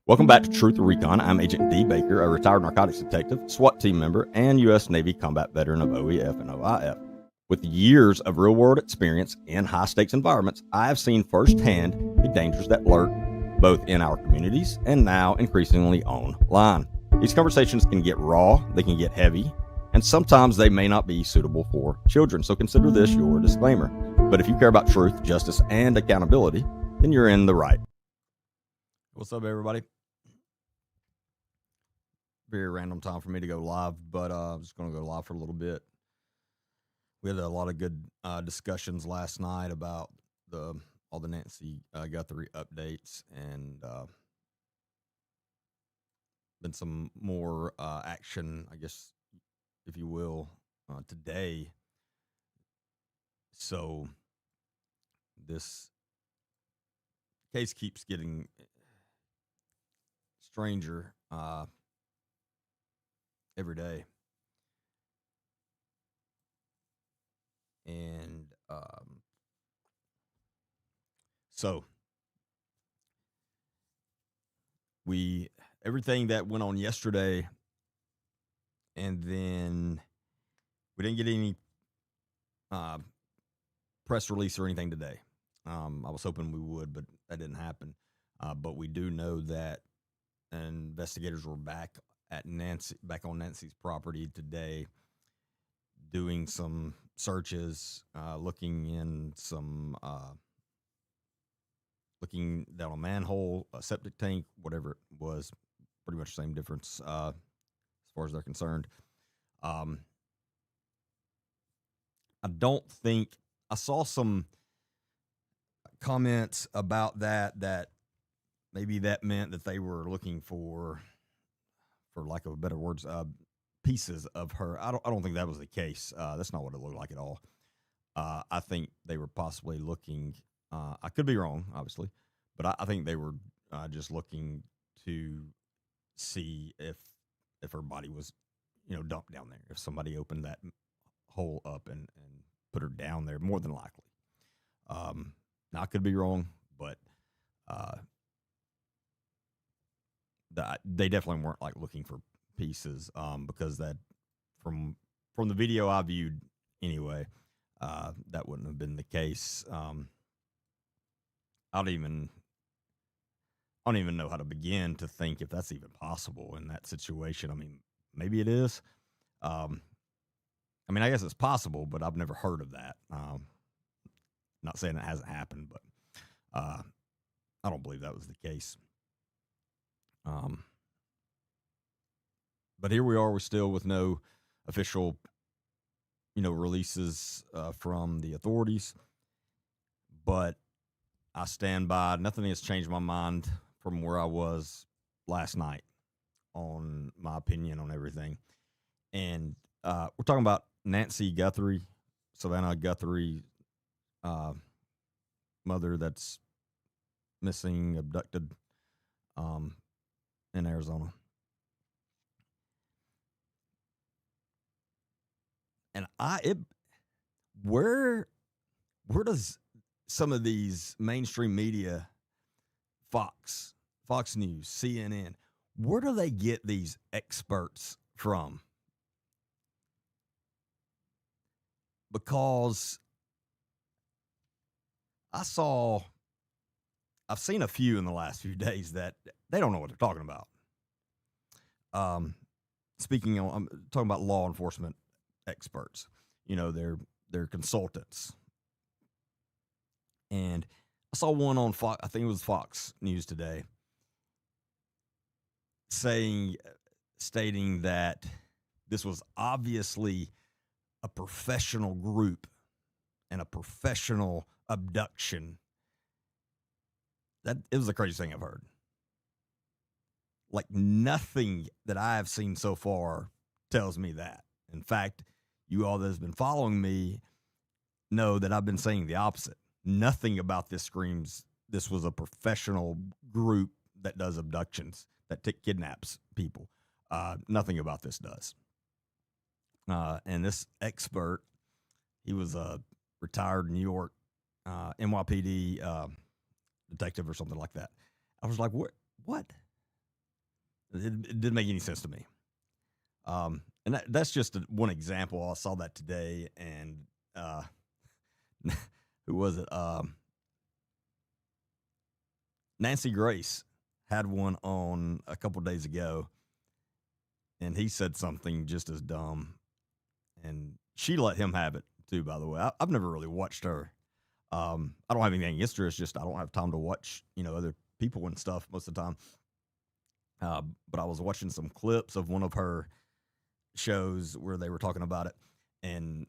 Welcome back to Truth or Recon. I'm Agent D. Baker, a retired narcotics detective, SWAT team member, and U.S. Navy combat veteran of OEF and OIF. With years of real-world experience in high-stakes environments, I have seen firsthand the dangers that lurk both in our communities and now increasingly online. These conversations can get raw, they can get heavy, and sometimes they may not be suitable for children, so consider this your disclaimer. But if you care about truth, justice, and accountability, then you're in the right. What's up, everybody? Very random time for me to go live, but I'm just going to go live for a little bit. We had a lot of good discussions last night about all the Nancy Guthrie updates, and been some more action, I guess, if you will, today. So this case keeps getting stranger every day. And so everything that went on yesterday, and then we didn't get any press release or anything today. I was hoping we would, but that didn't happen. But we do know that investigators were back on Nancy's property today, doing some searches, looking down a manhole, a septic tank, whatever it was, pretty much the same difference as far as they're concerned. I don't think I saw some comments about that maybe that meant that they were looking for lack of better words, pieces of her. I don't think that was the case. That's not what it looked like at all. I think they were possibly looking. I could be wrong, obviously, but I think they were just looking to see if her body was, dumped down there. If somebody opened that hole up and put her down there, more than likely. Now I could be wrong, but they definitely weren't like looking for pieces, because that from the video I viewed anyway, that wouldn't have been the case. I don't even know how to begin to think if that's even possible in that situation. I mean, maybe it is. I guess it's possible, but I've never heard of that. Not saying it hasn't happened, but I don't believe that was the case. But here we are. We're still with no official, releases from the authorities. But I stand by. Nothing has changed my mind from where I was last night on my opinion on everything. And we're talking about Nancy Guthrie, Savannah Guthrie, mother that's missing, abducted in Arizona. And where does some of these mainstream media, Fox News, CNN, where do they get these experts from? Because I've seen a few in the last few days that they don't know what they're talking about. I'm talking about law enforcement experts. They're consultants. And I saw one on Fox, I think it was Fox News today, stating that this was obviously a professional group and a professional abduction. That it was the craziest thing I've heard. Like, nothing that I have seen so far tells me that. In fact, you all that has been following me know that I've been saying the opposite. Nothing about this screams this was a professional group that does abductions, that kidnaps people. Nothing about this does. And this expert, he was a retired New York NYPD detective or something like that. I was like, what? It didn't make any sense to me. And that's just one example. I saw that today, and uh, who was it? Nancy Grace had one on a couple days ago, and he said something just as dumb, and she let him have it too. By the way, I've never really watched her. I don't have anything against her. It's just I don't have time to watch, other people and stuff most of the time. But I was watching some clips of one of her shows where they were talking about it, and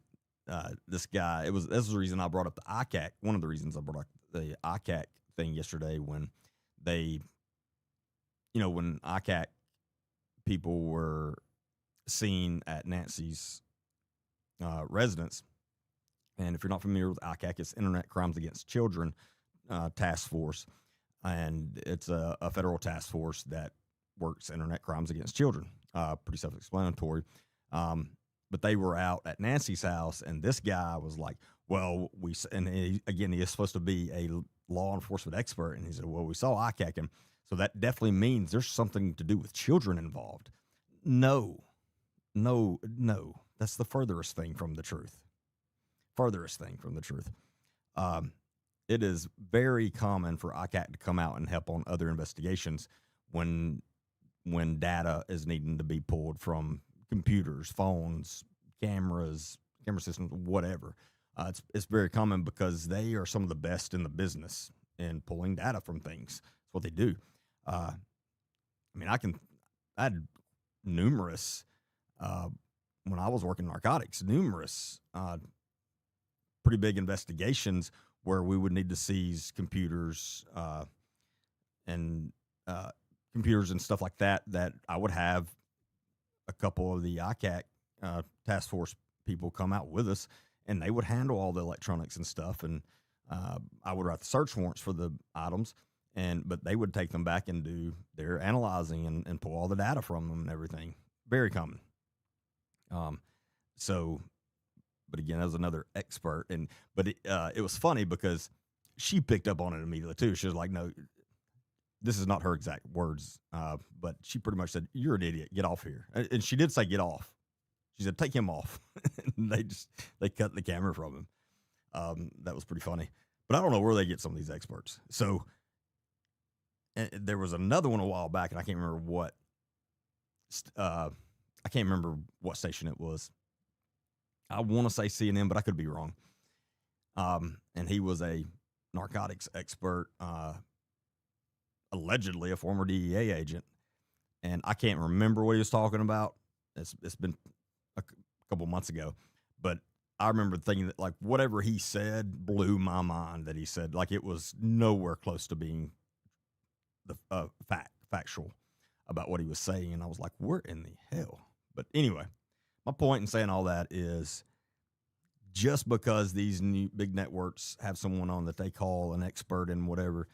this guy. This was the reason I brought up the ICAC. One of the reasons I brought up the ICAC thing yesterday when they, when ICAC people were seen at Nancy's residence. And if you're not familiar with ICAC, it's Internet Crimes Against Children Task Force, and it's a federal task force that works internet crimes against children. Pretty self-explanatory. But they were out at Nancy's house, and this guy was like, "Well, he is supposed to be a law enforcement expert," and he said, "Well, we saw ICAC him, so that definitely means there's something to do with children involved." No, no, no. That's the furthest thing from the truth. Furthest thing from the truth. It is very common for ICAC to come out and help on other investigations when data is needing to be pulled from computers, phones, camera systems, whatever. It's very common because they are some of the best in the business in pulling data from things. That's what they do. I had numerous, when I was working narcotics, numerous pretty big investigations where we would need to seize computers and stuff like that I would have a couple of the ICAC task force people come out with us, and they would handle all the electronics and stuff, and I would write the search warrants for the items, but they would take them back and do their analyzing and pull all the data from them and everything. Very common. But again, that was another expert, but it was funny because she picked up on it immediately too. She was like, "No, this is not her exact words, but she pretty much said, 'You're an idiot. Get off here.'" And she did say, "Get off." She said, "Take him off." And they cut the camera from him. That was pretty funny. But I don't know where they get some of these experts. So there was another one a while back, and I can't remember what station it was. I want to say CNN, but I could be wrong. And he was a narcotics expert, allegedly a former DEA agent, and I can't remember what he was talking about. It's been a couple months ago, but I remember thinking that, like, whatever he said blew my mind. That he said, like, it was nowhere close to being the factual about what he was saying, and I was like, "Where in the hell?" But anyway, my point in saying all that is, just because these new big networks have someone on that they call an expert in whatever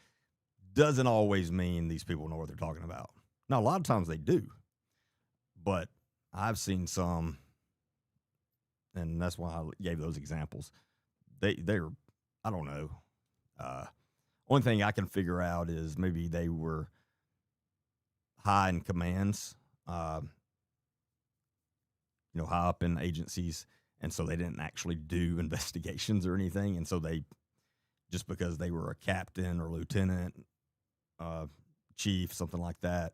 doesn't always mean these people know what they're talking about. Now, a lot of times they do, but I've seen some, and that's why I gave those examples. They're, I don't know. Only thing I can figure out is maybe they were high in commands, high up in agencies, and so they didn't actually do investigations or anything, and so just because they were a captain or lieutenant, chief, something like that,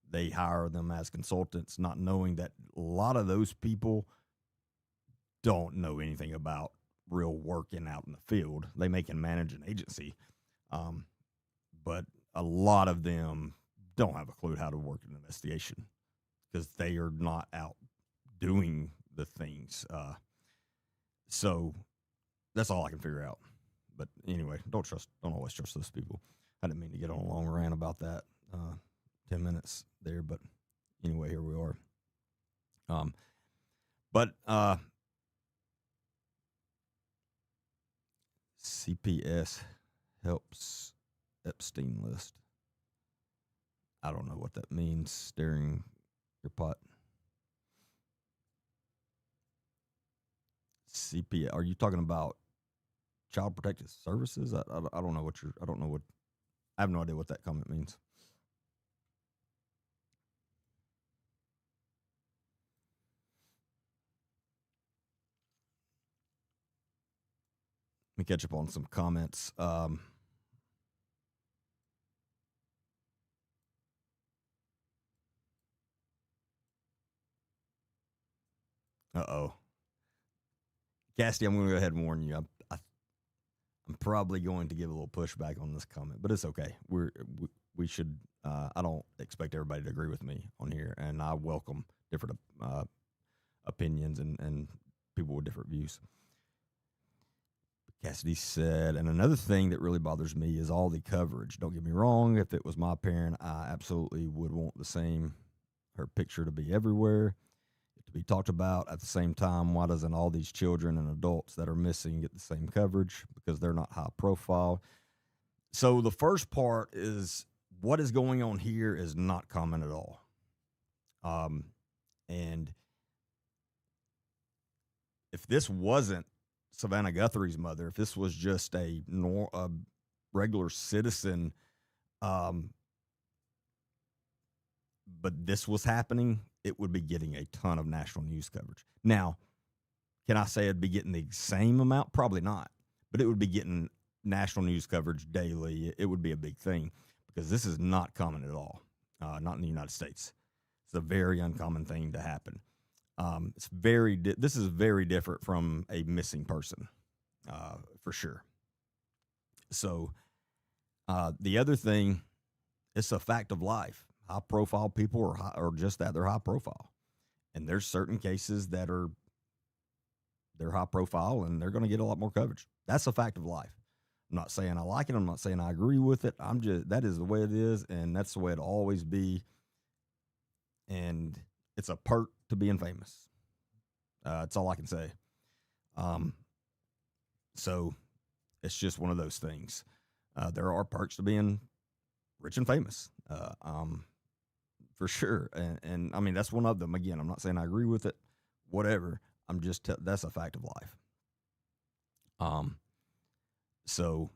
they hire them as consultants, not knowing that a lot of those people don't know anything about real working out in the field. They may can manage an agency, but a lot of them don't have a clue how to work an investigation because they are not out doing the things. So that's all I can figure out. But anyway, don't always trust those people. I didn't mean to get on a long rant about that. 10 minutes there, but anyway, here we are. But CPS helps Epstein list. I don't know what that means. Stirring your pot. CPS. Are you talking about Child Protective Services? I don't know I have no idea what that comment means. Let me catch up on some comments. Uh-oh. Cassidy, I'm going to go ahead and warn you. I'm probably going to give a little pushback on this comment, but it's okay. We should. I don't expect everybody to agree with me on here, and I welcome different opinions and people with different views. Cassidy said, and another thing that really bothers me is all the coverage. Don't get me wrong. If it was my parent, I absolutely would want the same, her picture to be everywhere, to be talked about. At the same time, why doesn't all these children and adults that are missing get the same coverage? Because they're not high profile. So the first part is what is going on here is not common at all. And if this wasn't Savannah Guthrie's mother, if this was just a regular citizen, but this was happening, it would be getting a ton of national news coverage. Now, can I say it'd be getting the same amount? Probably not, but it would be getting national news coverage daily. It would be a big thing because this is not common at all, not in the United States. It's a very uncommon thing to happen. This is very different from a missing person, for sure. So, the other thing, it's a fact of life. High profile people are just that, they're high profile, and there's certain cases that they're high profile and they're going to get a lot more coverage. That's a fact of life. I'm not saying I like it. I'm not saying I agree with it. That is the way it is, and that's the way it'll always be. And it's a perk to being famous. That's all I can say. So it's just one of those things. There are perks to being rich and famous, for sure. And I mean, that's one of them. Again, I'm not saying I agree with it, whatever. That's a fact of life. So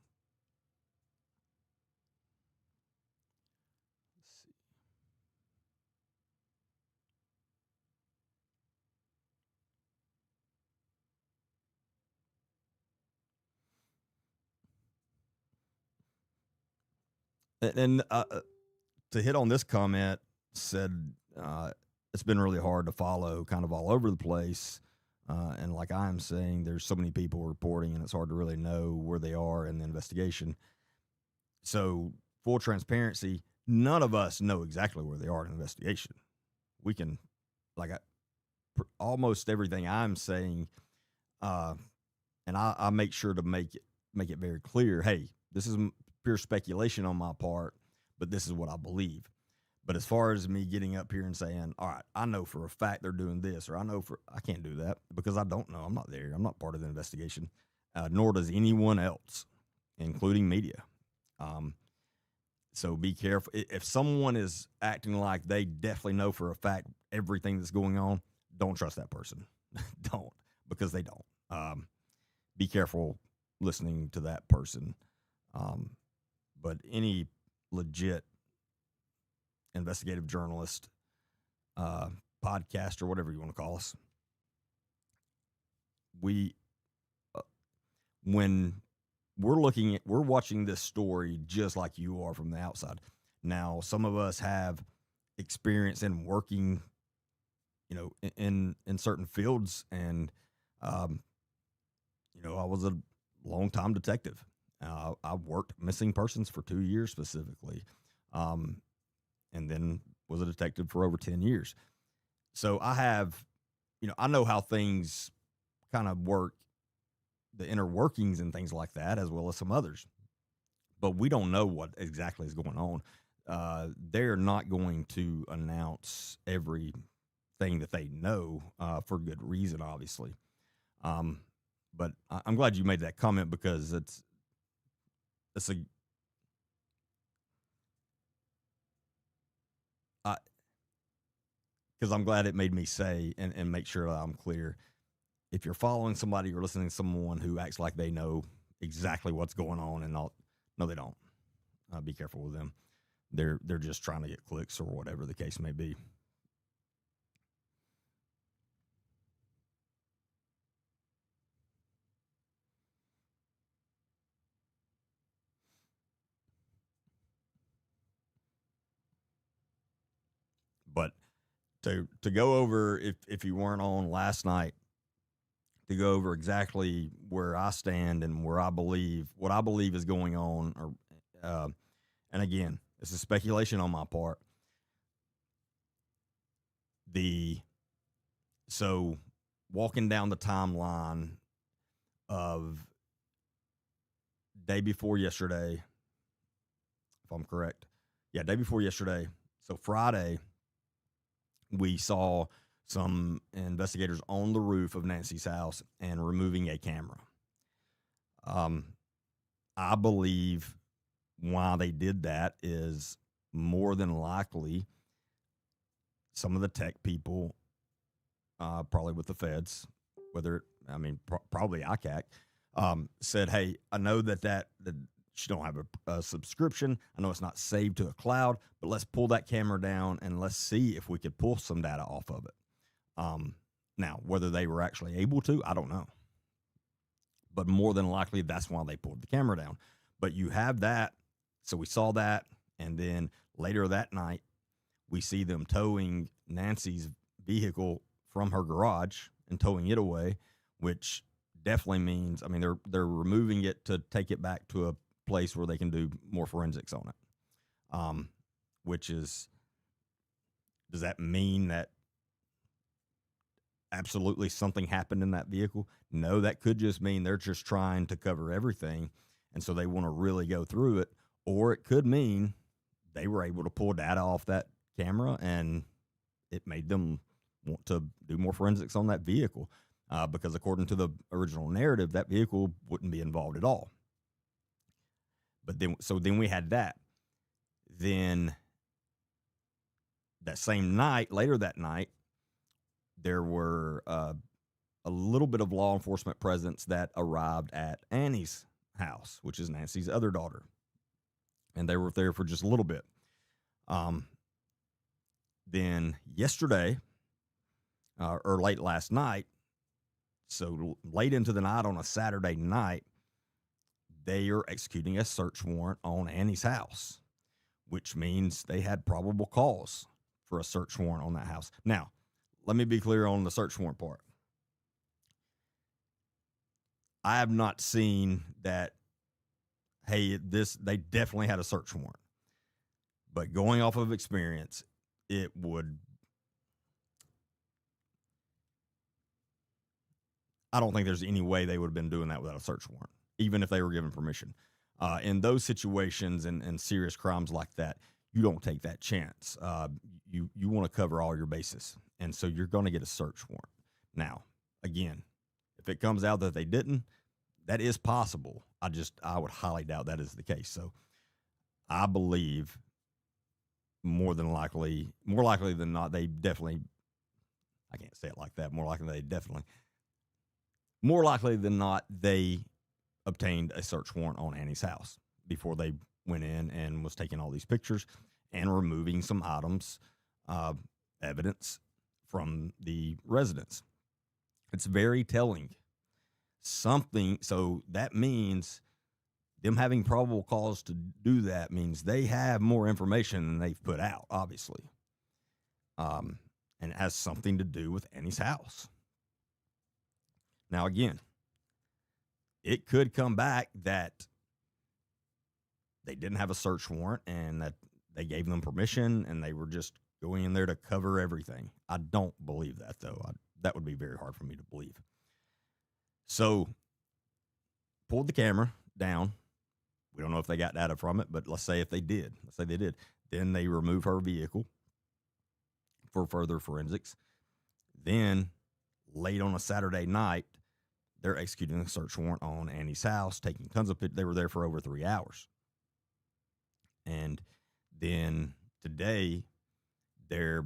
And to hit on this comment, said it's been really hard to follow, kind of all over the place. And like I'm saying, there's so many people reporting, and it's hard to really know where they are in the investigation. So, full transparency, none of us know exactly where they are in the investigation. We can, almost everything I'm saying, and I make sure to make it very clear. Hey, this is pure speculation on my part, but this is what I believe. But as far as me getting up here and saying, all right, I know for a fact they're doing this, or I can't do that because I don't know. I'm not there. I'm not part of the investigation, nor does anyone else, including media. So be careful. If someone is acting like they definitely know for a fact everything that's going on, don't trust that person. Don't, because they don't. Be careful listening to that person. But any legit investigative journalist, podcast, or whatever you want to call us, when we're watching this story just like you are from the outside. Now, some of us have experience in working, in certain fields, and I was a long-time detective. I worked missing persons for 2 years specifically, and then was a detective for over 10 years. So I have, I know how things kind of work, the inner workings and things like that, as well as some others. But we don't know what exactly is going on. They're not going to announce everything that they know for good reason, obviously. But I'm glad you made that comment because because I'm glad it made me say and make sure that I'm clear. If you're following somebody or listening to someone who acts like they know exactly what's going on and no, they don't. Be careful with them. They're just trying to get clicks or whatever the case may be. to go over, if you weren't on last night, to go over exactly where I stand and where I believe what I believe is going on. Or, and again, this is speculation on my part. So walking down the timeline of day before yesterday, if I'm correct, day before yesterday. So Friday, we saw some investigators on the roof of Nancy's house and removing a camera. I believe why they did that is more than likely some of the tech people, probably with the feds, probably ICAC, said, hey, I know that you don't have a subscription. I know it's not saved to a cloud, but let's pull that camera down and let's see if we could pull some data off of it. Now, whether they were actually able to, I don't know. But more than likely, that's why they pulled the camera down. But you have that. So we saw that. And then later that night, we see them towing Nancy's vehicle from her garage and towing it away, which definitely means, they're removing it to take it back to a place where they can do more forensics on it. Does that mean that absolutely something happened in that vehicle? No, that could just mean they're just trying to cover everything, and so they want to really go through it. Or it could mean they were able to pull data off that camera, and it made them want to do more forensics on that vehicle, because according to the original narrative, that vehicle wouldn't be involved at all. But then we had that. Then that same night, later that night, there were a little bit of law enforcement presence that arrived at Annie's house, which is Nancy's other daughter. And they were there for just a little bit. Then yesterday, or late last night, so late into the night on a Saturday night, they are executing a search warrant on Annie's house, which means they had probable cause for a search warrant on that house. Now, let me be clear on the search warrant part. I have not seen that, hey, they definitely had a search warrant. But going off of experience, I don't think there's any way they would have been doing that without a search warrant, even if they were given permission. In those situations and serious crimes like that, you don't take that chance. You want to cover all your bases, and so you're going to get a search warrant. Now, again, if it comes out that they didn't, that is possible. I would highly doubt that is the case. So I believe more likely than not, they definitely, I can't say it like that. More likely than not, they obtained a search warrant on Annie's house before they went in and was taking all these pictures and removing some items, evidence from the residence. It's very telling. So that means them having probable cause to do that means they have more information than they've put out, obviously. And it has something to do with Annie's house. Now, again, it could come back that they didn't have a search warrant and that they gave them permission and they were just going in there to cover everything. I don't believe that, though. That would be very hard for me to believe. So, pulled the camera down. We don't know if they got data from it, but let's say they did. Then they remove her vehicle for further forensics. Then, late on a Saturday night, they're executing a search warrant on Annie's house, taking tons of pictures. They were there for over 3 hours. And then today, they're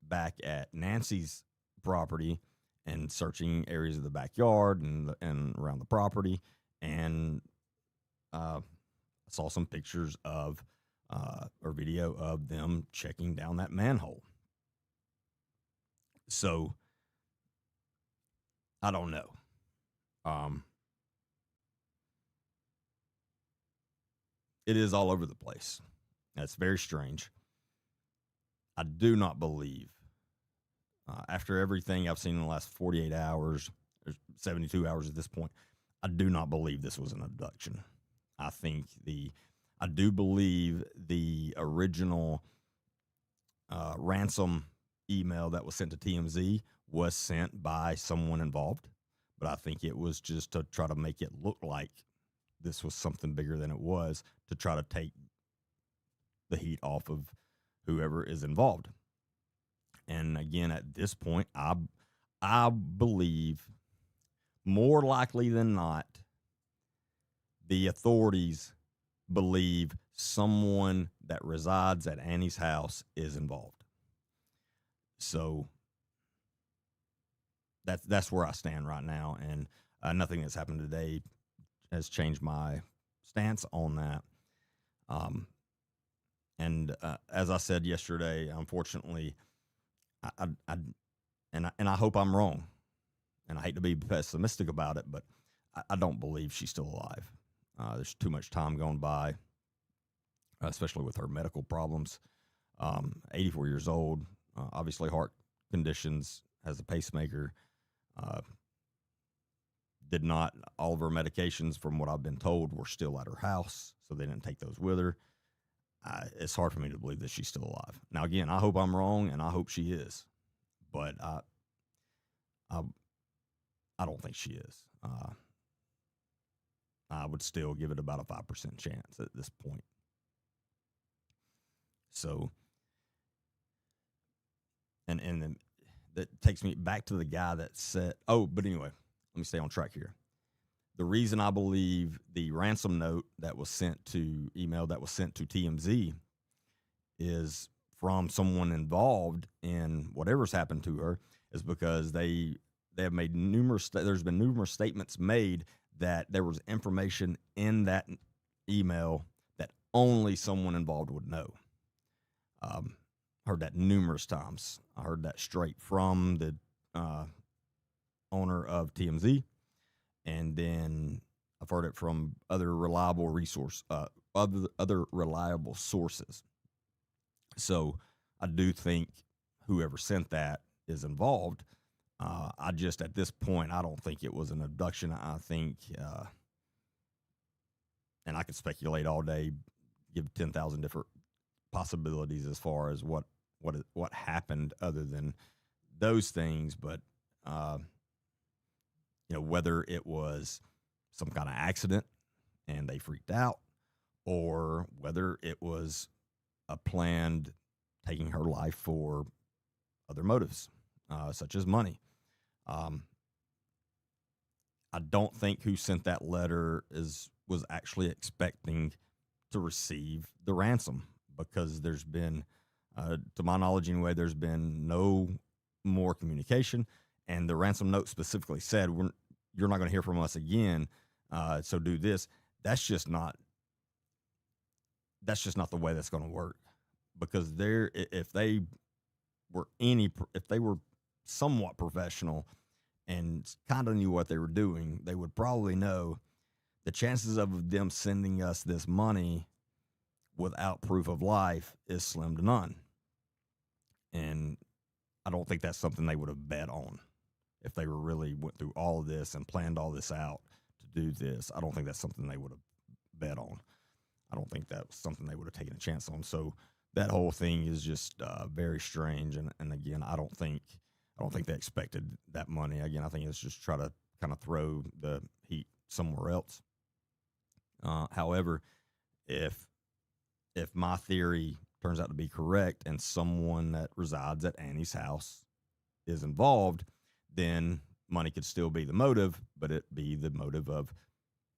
back at Nancy's property and searching areas of the backyard and around the property. And I saw some pictures of or video of them checking down that manhole. So I don't know. It is all over the place. That's very strange. I do not believe After everything I've seen in the last 48 hours, or 72 hours at this point, I do not believe this was an abduction. I think I do believe the original ransom email that was sent to TMZ was sent by someone involved, but I think it was just to try to make it look like this was something bigger than it was, to try to take the heat off of whoever is involved. And again, at this point, I believe more likely than not, the authorities believe someone that resides at Annie's house is involved. So that's where I stand right now, and nothing that's happened today has changed my stance on that. And as I said yesterday, unfortunately, I hope I'm wrong, and I hate to be pessimistic about it, but I don't believe she's still alive. There's too much time gone by, especially with her medical problems. 84 years old, obviously heart conditions, has a pacemaker. Did not, all of her medications, from what I've been told, were still at her house, so they didn't take those with her. It's hard for me to believe that she's still alive. Now, again, I hope I'm wrong, and I hope she is, but I don't think she is. I would still give it about a 5% chance at this point. So, and then that takes me back to the guy that said, but anyway, let me stay on track here. The reason I believe the ransom note that was sent to TMZ is from someone involved in whatever's happened to her is because they have made there's been numerous statements made that there was information in that email that only someone involved would know. Heard that numerous times. I heard that straight from the owner of TMZ, and then I've heard it from other reliable sources. So I do think whoever sent that is involved. I just, at this point, I don't think it was an abduction. I think, and I could speculate all day, give 10,000 different possibilities as far as what happened other than those things, but whether it was some kind of accident and they freaked out, or whether it was a planned taking her life for other motives, such as money. I don't think who sent that letter was actually expecting to receive the ransom, because there's been, to my knowledge anyway, there's been no more communication, and the ransom note specifically said, you're not going to hear from us again, so do this. That's just not the way that's going to work, because if they were somewhat professional and kind of knew what they were doing, they would probably know the chances of them sending us this money without proof of life is slim to none. And I don't think that's something they would have bet on if they really went through all of this and planned all this out to do this. I don't think that's something they would have bet on. I don't think that was something they would have taken a chance on. So that whole thing is just very strange. And again, I don't think they expected that money. Again, I think it's just try to kind of throw the heat somewhere else. However, if my theory turns out to be correct and someone that resides at Annie's house is involved, then money could still be the motive, but it be the motive of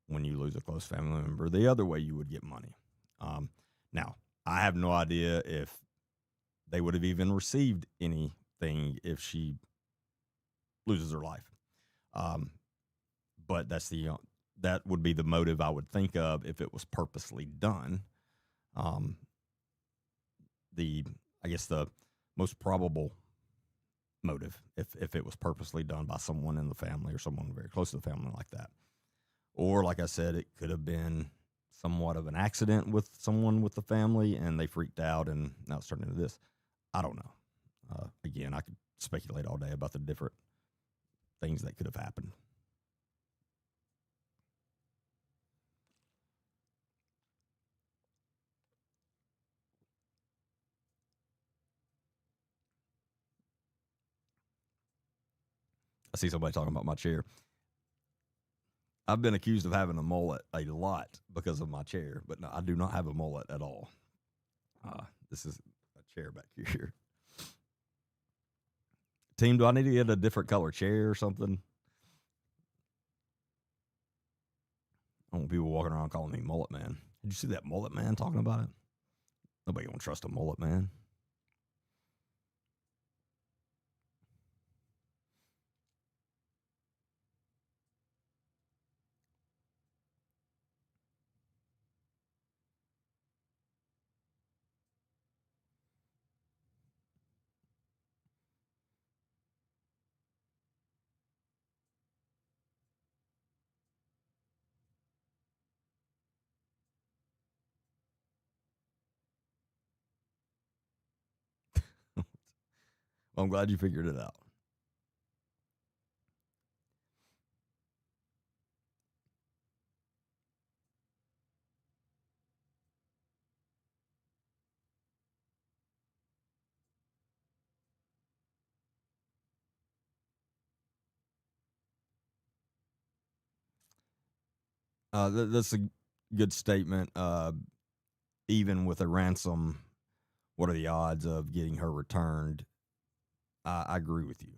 when you lose a close family member, the other way you would get money. Now, I have no idea if they would have even received anything if she loses her life. But that would be the motive I would think of if it was purposely done. I guess the most probable motive, if it was purposely done by someone in the family or someone very close to the family like that. Or, like I said, it could have been somewhat of an accident with someone with the family and they freaked out and now it's turned into this. I don't know. Again, I could speculate all day about the different things that could have happened. I see somebody talking about my chair. I've been accused of having a mullet a lot because of my chair, but no, I do not have a mullet at all. This is a chair back here. Team, do I need to get a different color chair or something? I don't want people walking around calling me mullet man. Did you see that mullet man talking about it? Nobody gonna trust a mullet man. Well, I'm glad you figured it out. That's a good statement. Even with a ransom, what are the odds of getting her returned? I agree with you.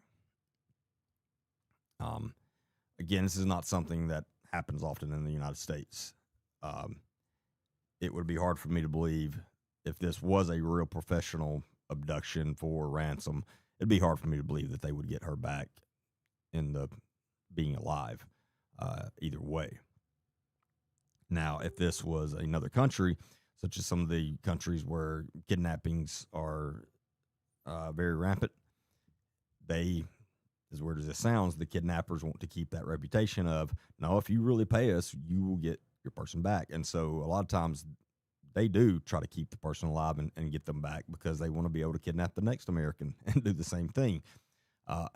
Um, Again, this is not something that happens often in the United States. Um, it would be hard for me to believe if this was a real professional abduction for ransom. It'd be hard for me to believe that they would get her back in the being alive. Either way. Now, if this was another country, such as some of the countries where kidnappings are very rampant, they, as weird as it sounds, the kidnappers want to keep that reputation of, no, if you really pay us, you will get your person back. And so a lot of times they do try to keep the person alive and get them back because they want to be able to kidnap the next American and do the same thing.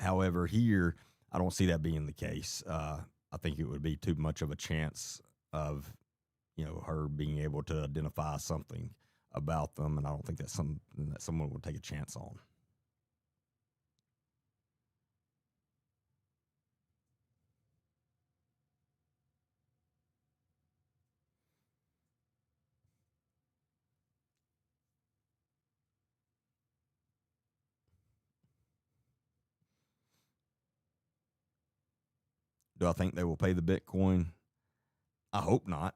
However, here, I don't see that being the case. I think it would be too much of a chance of, her being able to identify something about them, and I don't think that's something that someone would take a chance on. Do I think they will pay the Bitcoin? I hope not.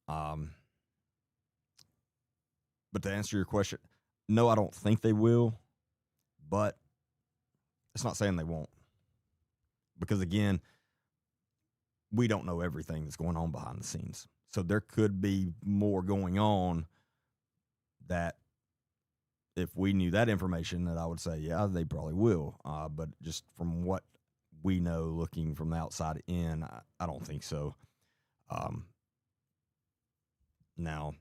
Um, but to answer your question, no, I don't think they will, but it's not saying they won't. Because again, we don't know everything that's going on behind the scenes. So there could be more going on that if we knew that information, that I would say, yeah, they probably will. But just from what we know looking from the outside in, I don't think so. Now,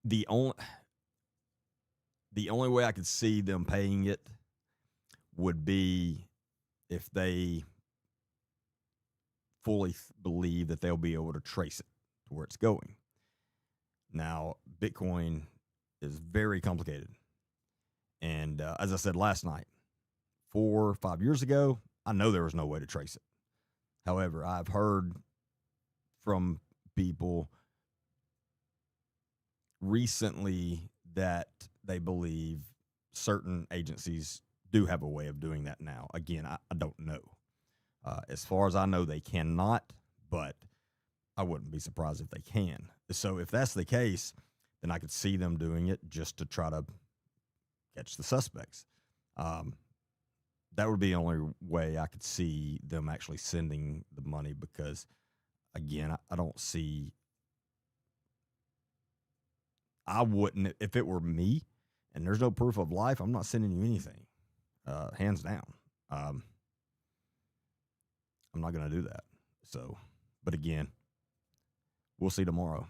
the only the only way I could see them paying it would be if they fully believe that they'll be able to trace it to where it's going. Now, Bitcoin is very complicated. And as I said last night, 4 or 5 years ago, I know there was no way to trace it. However, I've heard from people recently that they believe certain agencies do have a way of doing that now. Again, I don't know. As far as I know, they cannot, but I wouldn't be surprised if they can. So if that's the case, then I could see them doing it just to try to catch the suspects. That would be the only way I could see them actually sending the money because, again, I don't see. I wouldn't, if it were me and there's no proof of life, I'm not sending you anything, hands down. I'm not going to do that. So, but again, we'll see tomorrow.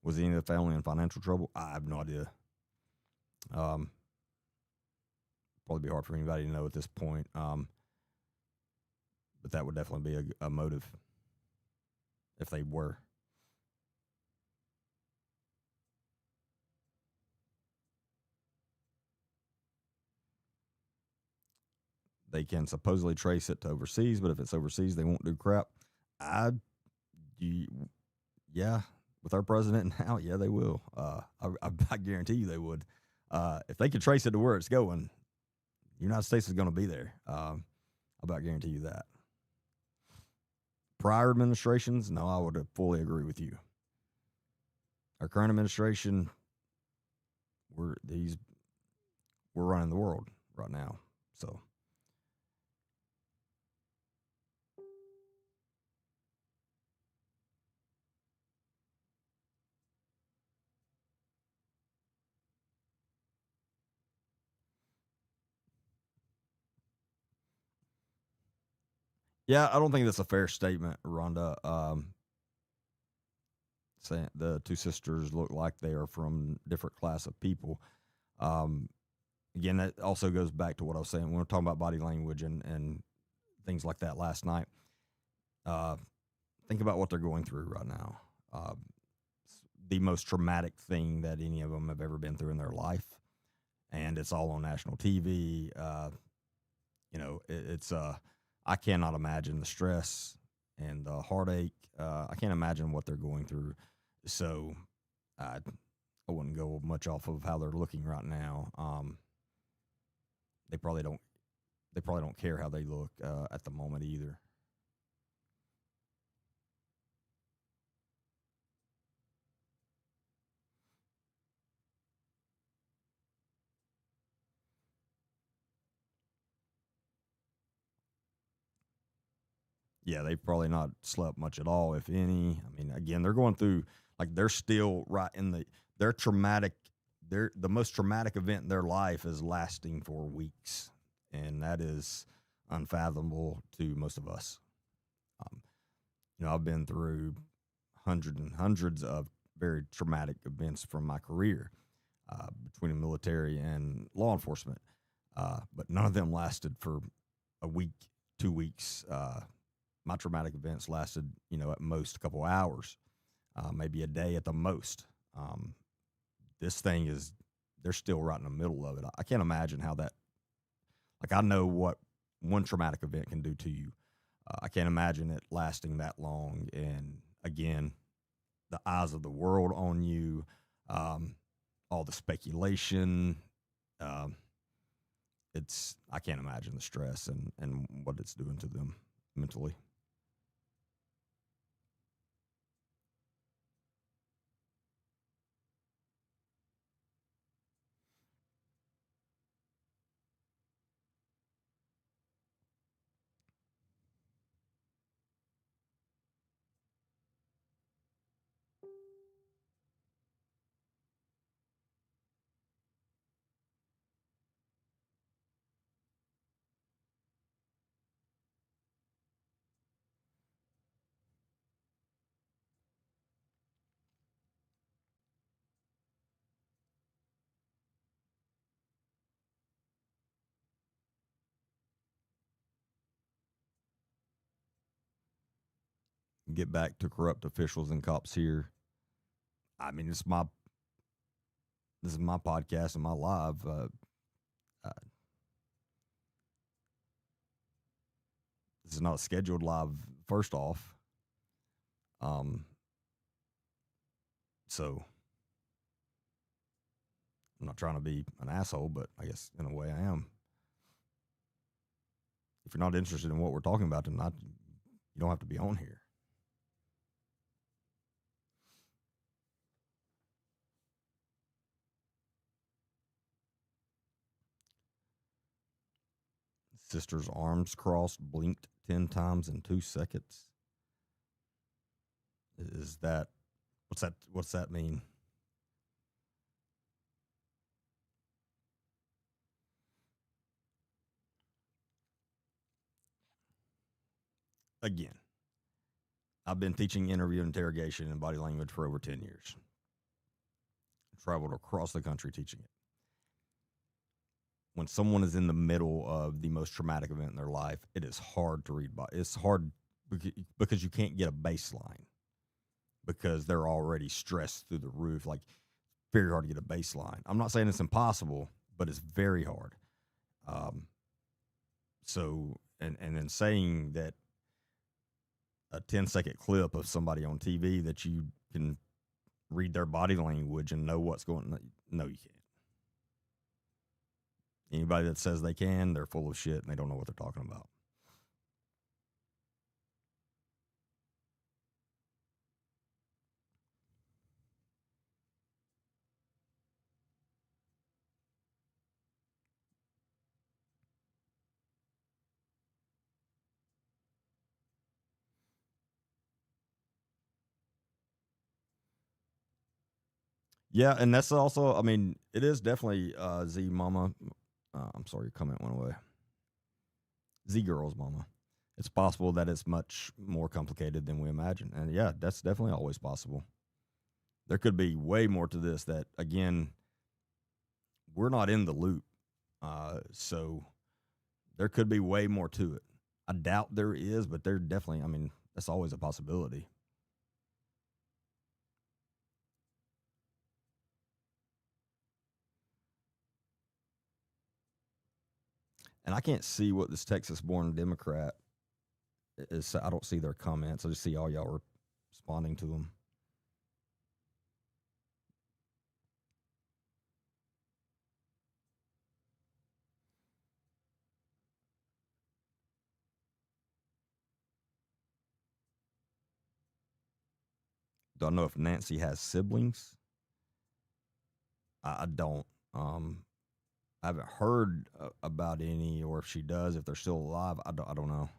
Was any of the family in financial trouble? I have no idea. Um, Probably be hard for anybody to know at this point. But that would definitely be a motive if they were. They can supposedly trace it to overseas, but if it's overseas, they won't do crap. I, you, yeah, with our president now, yeah, they will. I guarantee you they would. If they could trace it to where it's going, the United States is going to be there. I about guarantee you that. Prior administrations, no, I would fully agree with you. Our current administration, we're these we're running the world right now. So yeah, I don't think that's a fair statement, Rhonda. Saying the two sisters look like they are from different class of people. Um, Again, that also goes back to what I was saying when we are talking about body language and things like that last night. Uh, think about what they're going through right now. Uh, the most traumatic thing that any of them have ever been through in their life, and it's all on national TV. It's I cannot imagine the stress and the heartache. I can't imagine what they're going through. So I wouldn't go much off of how they're looking right now. They probably don't. They probably don't care how they look at the moment either. Yeah, they've probably not slept much at all, if any. I mean, again, they're going through like they're still right in their traumatic. The most traumatic event in their life is lasting for weeks, and that is unfathomable to most of us. Um, I've been through hundreds and hundreds of very traumatic events from my career between the military and law enforcement, but none of them lasted for a week, 2 weeks. My traumatic events lasted, at most a couple hours, maybe a day at the most. This thing is, they're still right in the middle of it. I can't imagine how that, like, I know what one traumatic event can do to you. I can't imagine it lasting that long. And again, the eyes of the world on you, um, all the speculation. Um, I can't imagine the stress and what it's doing to them mentally. Get back to corrupt officials and cops here. I mean, this is my podcast and my live. Uh, this is not scheduled live. First off, um, so I'm not trying to be an asshole, but I guess in a way I am. If you're not interested in what we're talking about tonight, you don't have to be on here. Sister's arms crossed, blinked 10 times in 2 seconds. Is that what's that mean? Again, I've been teaching interview interrogation and body language for over 10 years. traveled across the country teaching it. When someone is in the middle of the most traumatic event in their life, it is hard to read. It's hard because you can't get a baseline because they're already stressed through the roof. Like, very hard to get a baseline. I'm not saying it's impossible, but it's very hard. Um, and then saying that a 10-second clip of somebody on TV that you can read their body language and know what's going on. No, you can't. Anybody that says they can, they're full of shit and they don't know what they're talking about. Yeah, and that's also, I mean, it is definitely Z Mama. I'm sorry, your comment went away. Z Girl's Mama. It's possible that it's much more complicated than we imagine. And yeah, that's definitely always possible. There could be way more to this that, again, we're not in the loop. So there could be way more to it. I doubt there is, but there definitely, I mean, that's always a possibility. And I can't see what this Texas born Democrat is. I don't see their comments. I just see all y'all responding to them. Do I know if Nancy has siblings? I don't. I haven't heard about any, or if she does, if they're still alive. I don't know.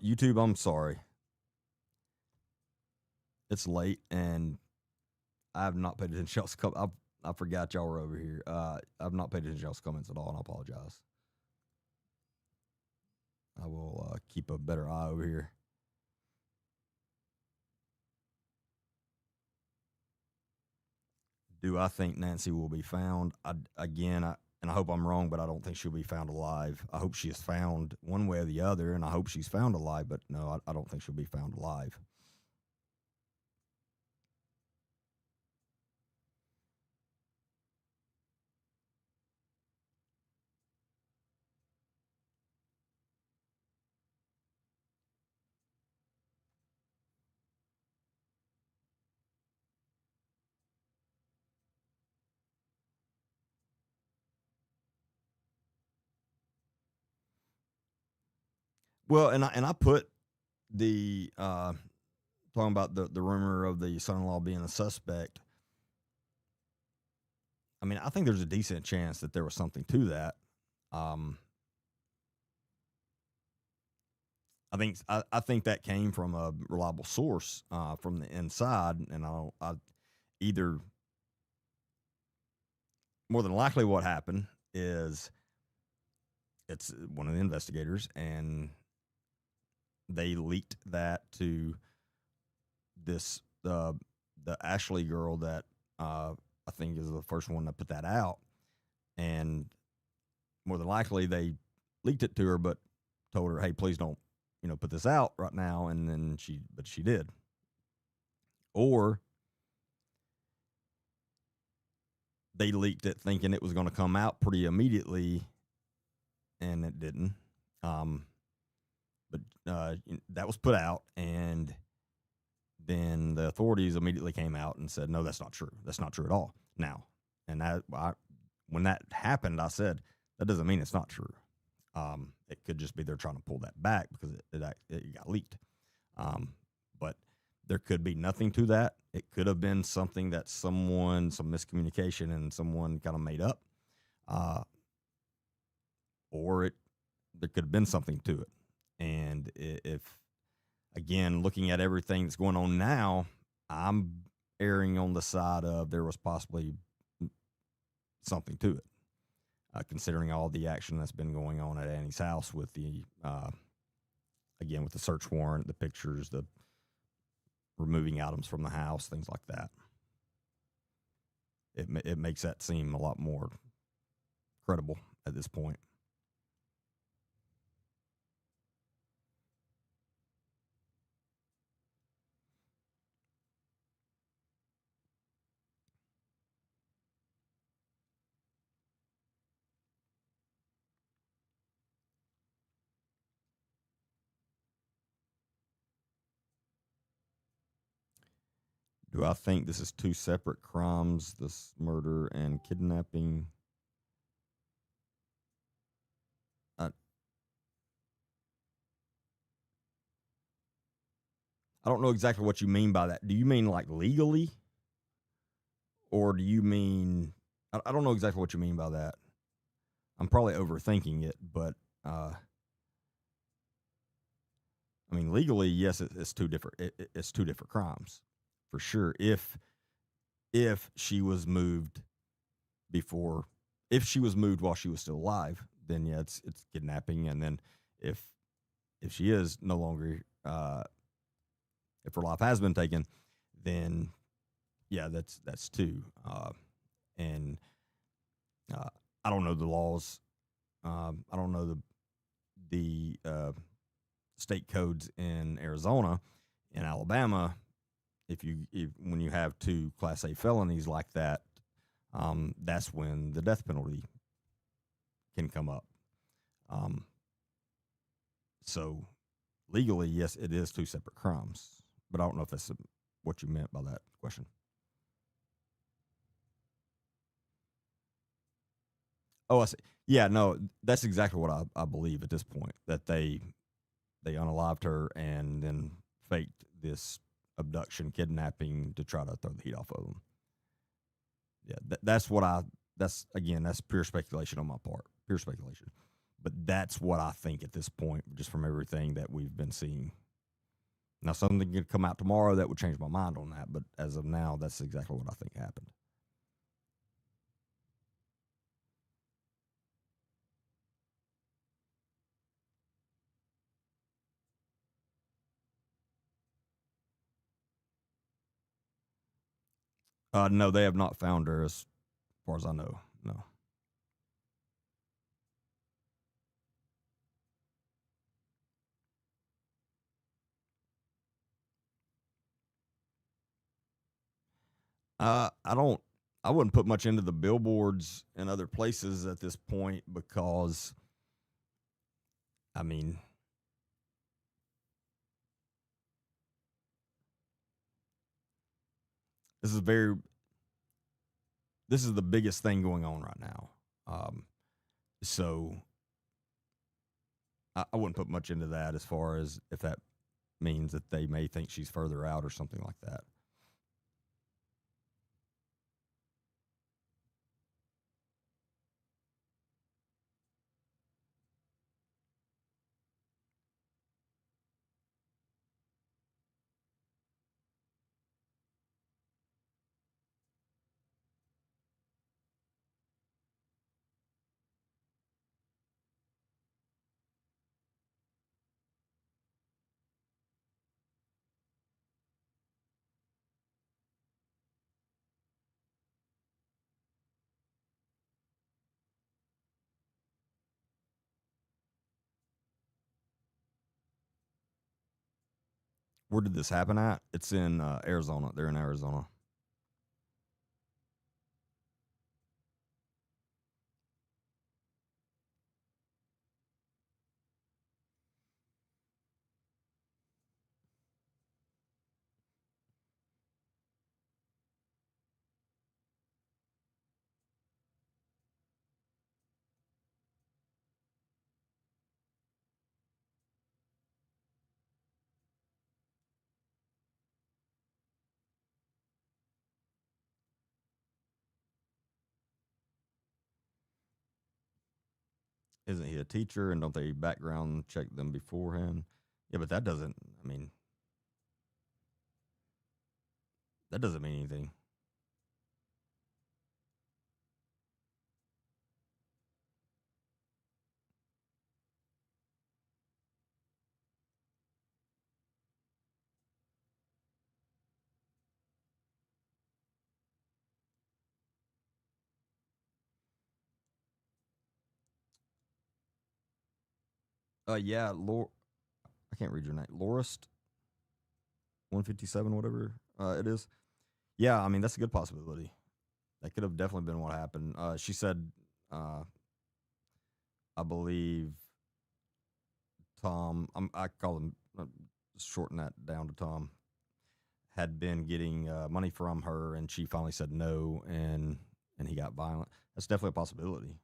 YouTube, I'm sorry. It's late, and I have not paid attention to y'all's comments. I forgot y'all were over here. I've not paid attention to y'all's comments at all, and I apologize. I will keep a better eye over here. Do I think Nancy will be found? And I hope I'm wrong, but I don't think she'll be found alive. I hope she is found one way or the other, and I hope she's found alive, but no, I don't think she'll be found alive. Well, and I put the talking about the rumor of the son-in-law being a suspect. I mean, I think there's a decent chance that there was something to that. Um, I think that came from a reliable source from the inside, and I either more than likely what happened is it's one of the investigators, and they leaked that to this the Ashley girl that I think is the first one to put that out, and more than likely they leaked it to her, but told her, "Hey, please don't, put this out right now." And then she did. Or they leaked it thinking it was going to come out pretty immediately, and it didn't. But that was put out, and then the authorities immediately came out and said, "No, that's not true. That's not true at all." Now, and when that happened, I said that doesn't mean it's not true. It could just be they're trying to pull that back because it got leaked. But there could be nothing to that. It could have been something that some miscommunication and someone kind of made up, or there could have been something to it. And if, again, looking at everything that's going on now, I'm erring on the side of there was possibly something to it, considering all the action that's been going on at Annie's house with the, again, with the search warrant, the pictures, the removing items from the house, things like that. It makes that seem a lot more credible at this point. Do I think this is two separate crimes, this murder and kidnapping? I, I don't know exactly what you mean by that. Do you mean like legally? Or do you mean, I don't know exactly what you mean by that. I'm probably overthinking it, but I mean, legally, yes, it's two different. It's two different crimes, for sure. If she was moved before, if she was moved while she was still alive, then yeah, it's kidnapping. And then if if she is no longer, if her life has been taken, then yeah, that's two. And uh, I don't know the laws. I don't know the state codes in Arizona. In Alabama, if when you have two Class A felonies like that, that's when the death penalty can come up. Um, so legally, yes, it is two separate crimes, but I don't know if that's what you meant by that question. Oh, I see. Yeah, no, that's exactly what I believe at this point, that they unalived her and then faked this abduction, kidnapping to try to throw the heat off of them. Yeah, that's what I. That's again, that's pure speculation on my part. Pure speculation, but that's what I think at this point, just from everything that we've been seeing. Now, something could come out tomorrow that would change my mind on that, but as of now, that's exactly what I think happened. No, they have not found her, as far as I know. No. I don't. I wouldn't put much into the billboards and other places at this point because, I mean, this is very. This is the biggest thing going on right now. Um, so I wouldn't put much into that as far as if that means that they may think she's further out or something like that. Where did this happen at? It's in Arizona. They're in Arizona. Isn't he a teacher? And don't they background check them beforehand? Yeah, but that doesn't. I mean, that doesn't mean anything. Yeah, I can't read your name. Lorist 157, whatever it is. Yeah, I mean that's a good possibility. That could have definitely been what happened. She said, uh, I believe Tom. I call him shorten that down to Tom. Had been getting money from her, and she finally said no, and he got violent. That's definitely a possibility.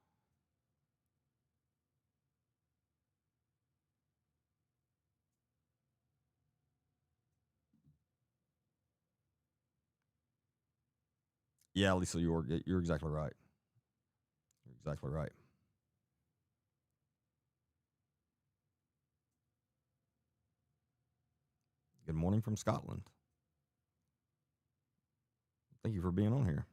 Yeah, Lisa, you're exactly right. You're exactly right. Good morning from Scotland. Thank you for being on here.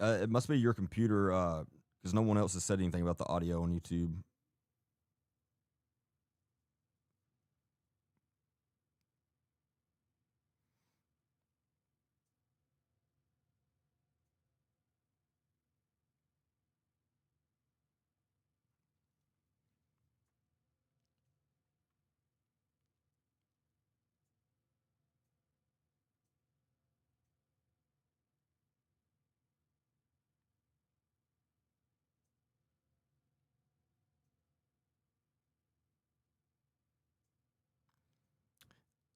It must be your computer because no one else has said anything about the audio on YouTube.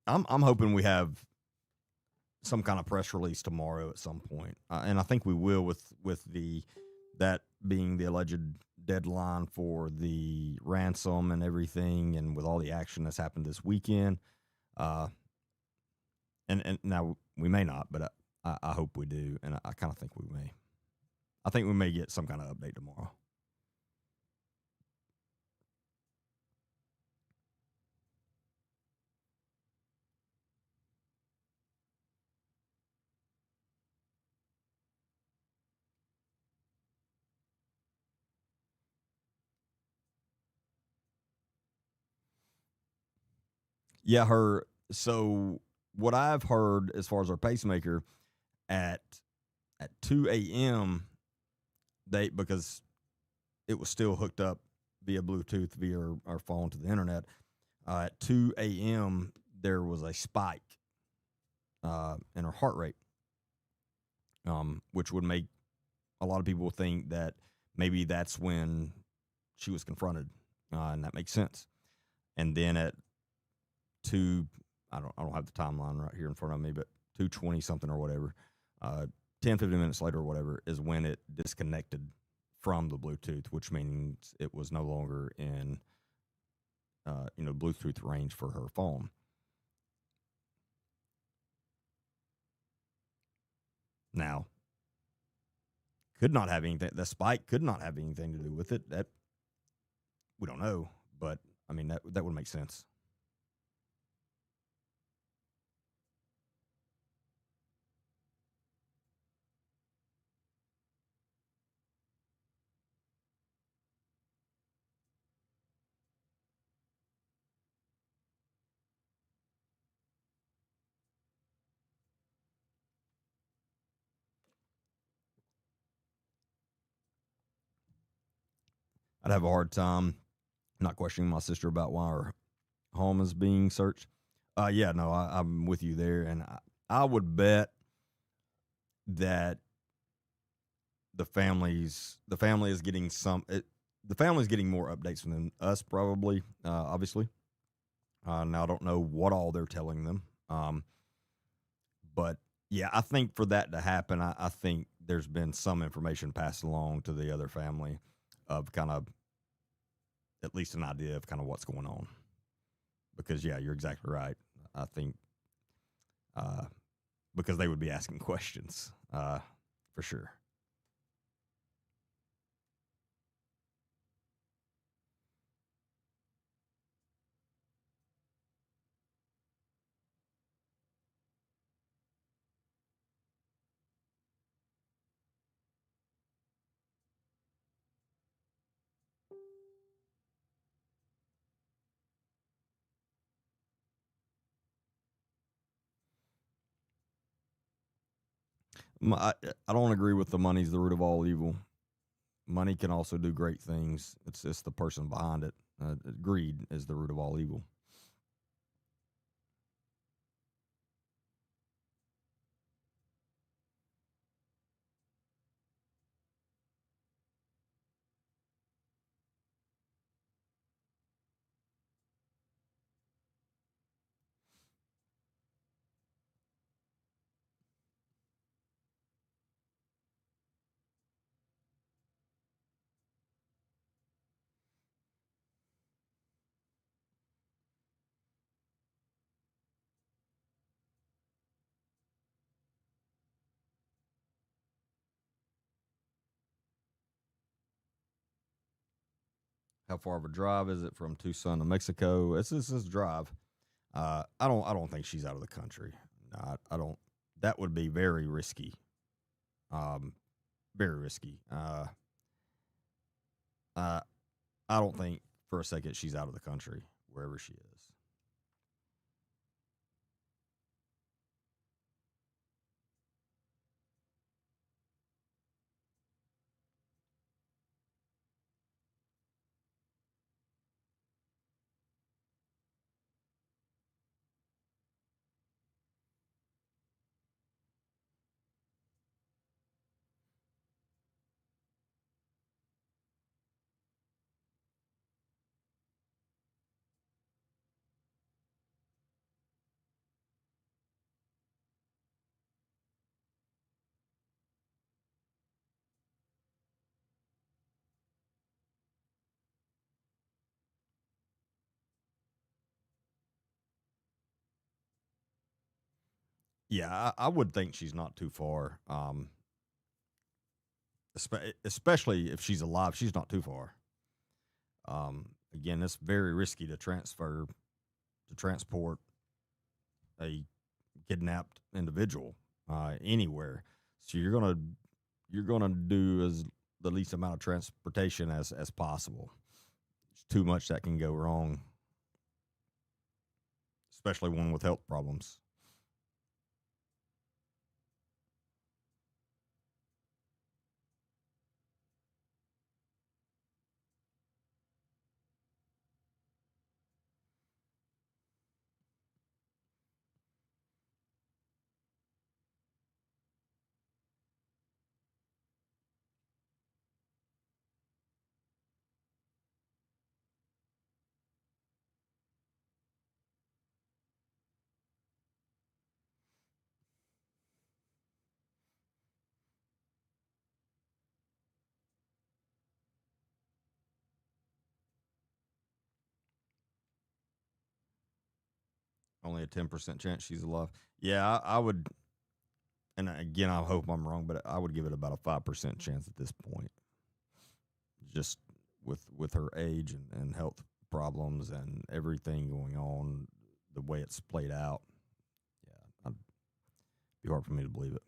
I'm hoping we have some kind of press release tomorrow at some point, and I think we will with the that being the alleged deadline for the ransom and everything, and with all the action that's happened this weekend. Uh, and now we may not, but I hope we do, and I kind of think we may. I think we may get some kind of update tomorrow. Yeah, her. So what I've heard as far as our pacemaker at 2 a.m. they because it was still hooked up via Bluetooth via our phone to the internet. At 2 a.m. there was a spike in her heart rate, which would make a lot of people think that maybe that's when she was confronted, and that makes sense. And then at two, I don't have the timeline right here in front of me, but 2:20 something or whatever, 10, 15 minutes later or whatever is when it disconnected from the Bluetooth, which means it was no longer in Bluetooth range for her phone. Now, could not have anything. The spike could not have anything to do with it. That we don't know, but I mean that would make sense. I'd have a hard time not questioning my sister about why her home is being searched. Yeah, no, I'm with you there, and I would bet that the family is getting the family is getting more updates than us probably. Obviously, now I don't know what all they're telling them, but Yeah, I think for that to happen, I think there's been some information passed along to the other family of kind of at least an idea of kind of what's going on. Because yeah, you're exactly right. I think uh, because they would be asking questions for sure. I don't agree with the money's the root of all evil. Money can also do great things. It's the person behind it. Greed is the root of all evil. How far of a drive is it from Tucson to Mexico? It's this drive. I don't think she's out of the country. No, I don't. That would be very risky. Um, very risky. Uh, I don't think for a second she's out of the country wherever she is. Yeah, I would think she's not too far. Especially if she's alive, she's not too far. Again, it's very risky to transport a kidnapped individual anywhere. So you're gonna do as the least amount of transportation as possible. There's too much that can go wrong, especially one with health problems. Only a 10% chance she's alive. Yeah, I would. And again, I hope I'm wrong, but I would give it about a 5% chance at this point. Just with her age and health problems and everything going on, the way it's played out. Yeah, it'd be hard for me to believe it.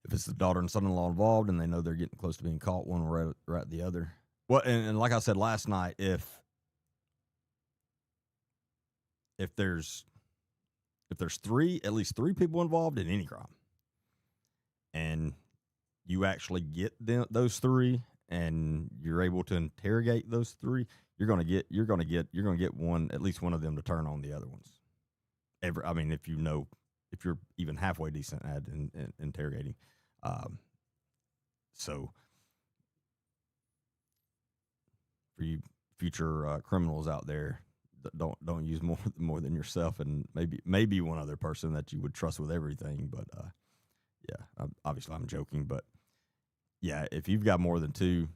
If it's the daughter and son-in-law involved and they know they're getting close to being caught, one will rat the other. Well, and like I said last night, if there's if there's three at least three people involved in any crime, and you actually get those three and you're able to interrogate those three, you're gonna get one, at least one of them, to turn on the other ones. I mean, if you're even halfway decent at interrogating. Um, so for you future criminals out there, don't use more than yourself, and maybe one other person that you would trust with everything. But yeah, obviously I'm joking, but yeah, if you've got more than two,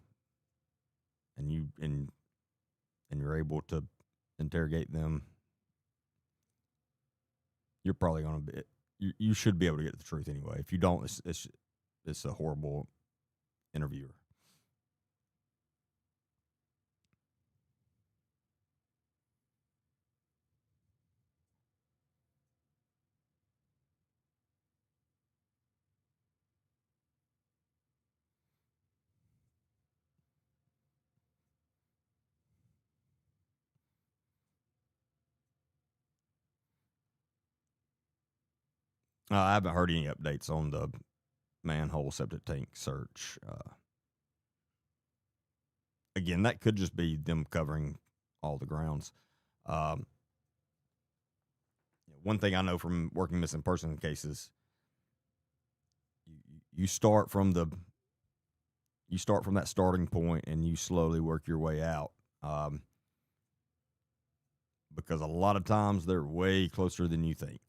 and you're able to interrogate them, you're probably going to be. You should be able to get the truth anyway. If you don't, it's a horrible interviewer. I haven't heard any updates on the manhole septic tank search. Again, that could just be them covering all the grounds. Um, one thing I know from working missing person cases, you start from that starting point and you slowly work your way out. Because a lot of times they're way closer than you think.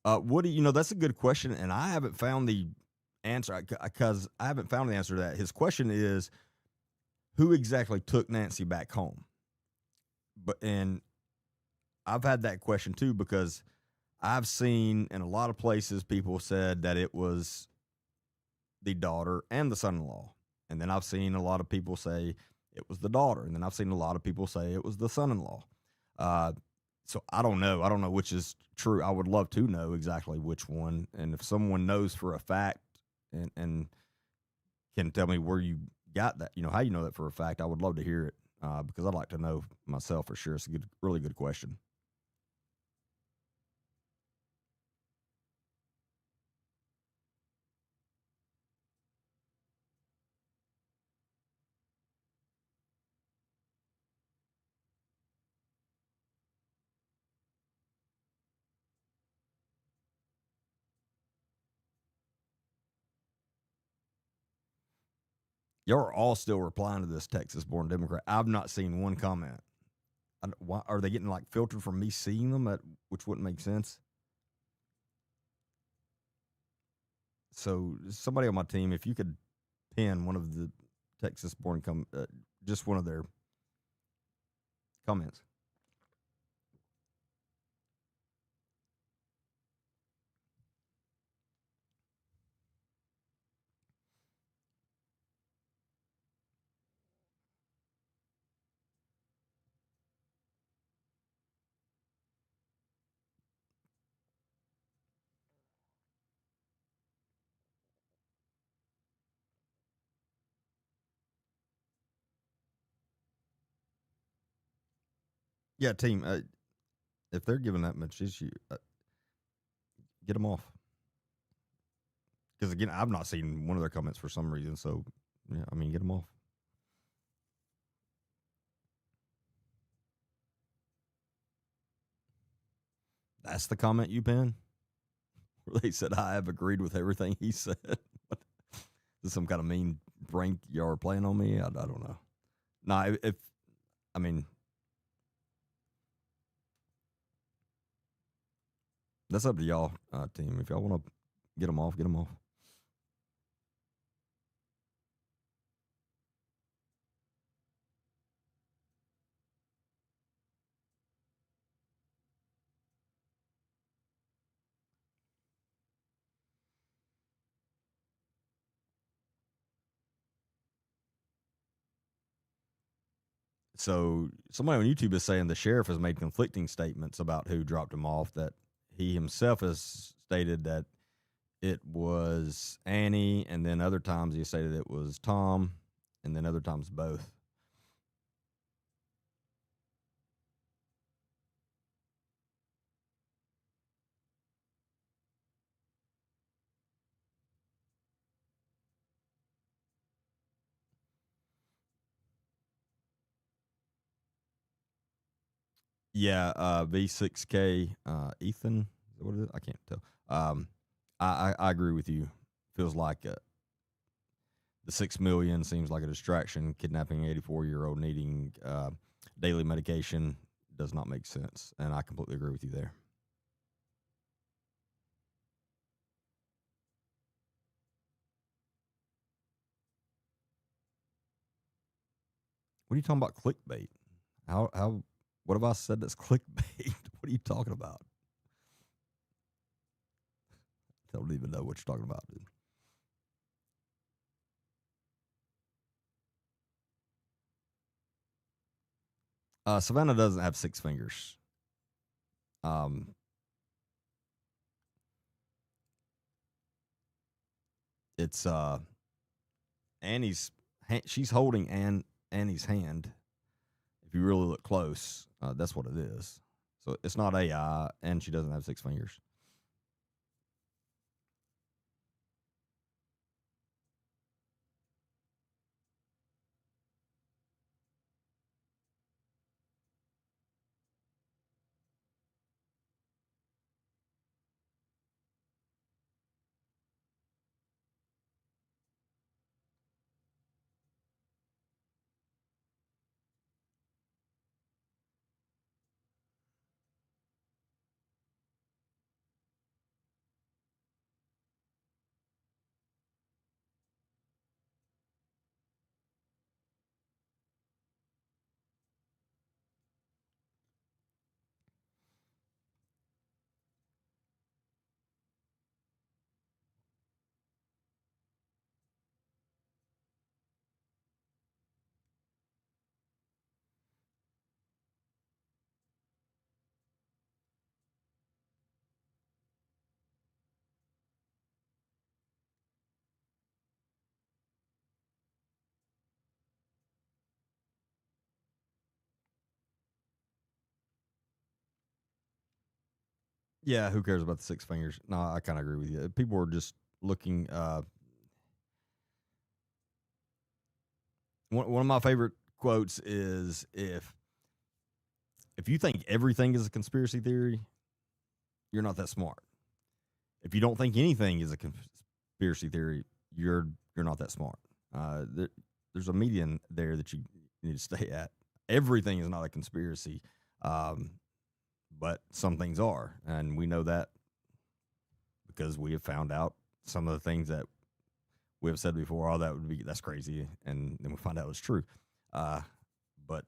Woody, that's a good question, and I haven't found the answer because I haven't found the answer to that. His question is, who exactly took Nancy back home? And I've had that question too because I've seen in a lot of places people said that it was the daughter and the son-in-law, and then I've seen a lot of people say it was the daughter, and then I've seen a lot of people say it was the son-in-law. Uh, so I don't know. I don't know which is true. I would love to know exactly which one, and if someone knows for a fact and can tell me where you got that, how you know that for a fact, I would love to hear it because I'd like to know myself for sure. It's a really good question. Y'all are all still replying to this Texas-born Democrat. I've not seen one comment. Why are they getting like filtered from me seeing them? Which wouldn't make sense. So somebody on my team, if you could pin one of the Texas-born just one of their comments. Yeah, team. If they're giving that much issue, get them off. Because again, I've not seen one of their comments for some reason. So, yeah, I mean, get them off. That's the comment you pin. Where they said I have agreed with everything he said. Is this some kind of mean prank y'all are playing on me? I don't know. No, if I mean, that's up to y'all, team. If y'all want to get them off, get them off. So somebody on YouTube is saying the sheriff has made conflicting statements about who dropped him off. That he himself has stated that it was Annie, and then other times he stated it was Tom, and then other times both. Yeah, V6K, Ethan. Is that what it is? I can't tell. I agree with you. Feels like the 6 million seems like a distraction. Kidnapping an 84-year-old needing daily medication does not make sense, and I completely agree with you there. What are you talking about? Clickbait? How? What have I said that's clickbait? What are you talking about? I don't even know what you're talking about, dude. Savannah doesn't have 6 fingers. Um, it's Annie's. She's holding Annie's hand. If you really look close, that's what it is. So it's not AI, and she doesn't have 6 fingers. Yeah, who cares about the 6 fingers? No, I kind of agree with you. People are just looking. One of my favorite quotes is if you think everything is a conspiracy theory, you're not that smart. If you don't think anything is a conspiracy theory, you're not that smart. There's a median there that you need to stay at. Everything is not a conspiracy, um, but some things are, and we know that because we have found out some of the things that we have said before. Oh, that's crazy, and then we find out it's true. Uh, but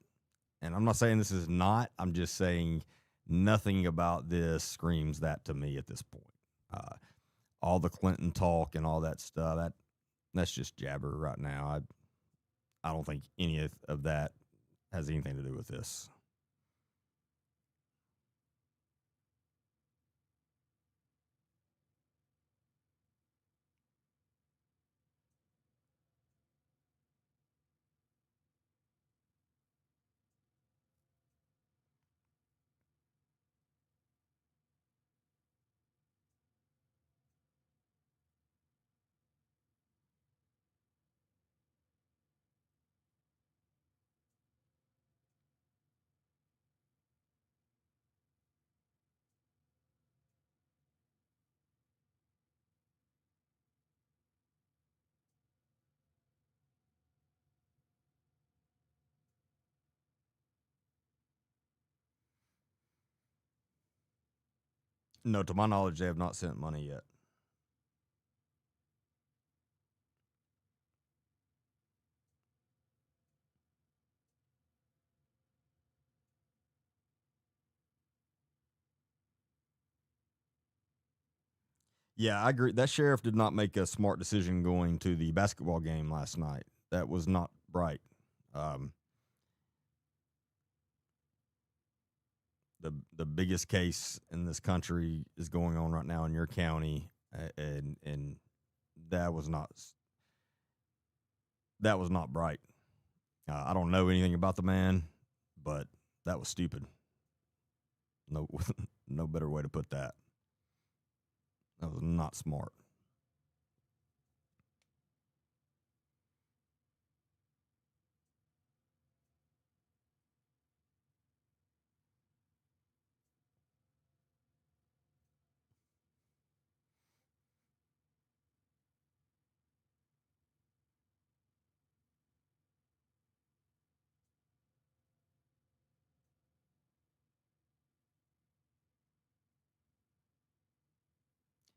and I'm not saying this is not. I'm just saying nothing about this screams that to me at this point. Uh, all the Clinton talk and all that stuff that's just jabber right now. I don't think any of that has anything to do with this. No, to my knowledge, they have not sent money yet. Yeah, I agree. That sheriff did not make a smart decision going to the basketball game last night. That was not right. Um, the biggest case in this country is going on right now in your county, and that was not that was not bright. I don't know anything about the man, but that was stupid. No, no better way to put that. That was not smart.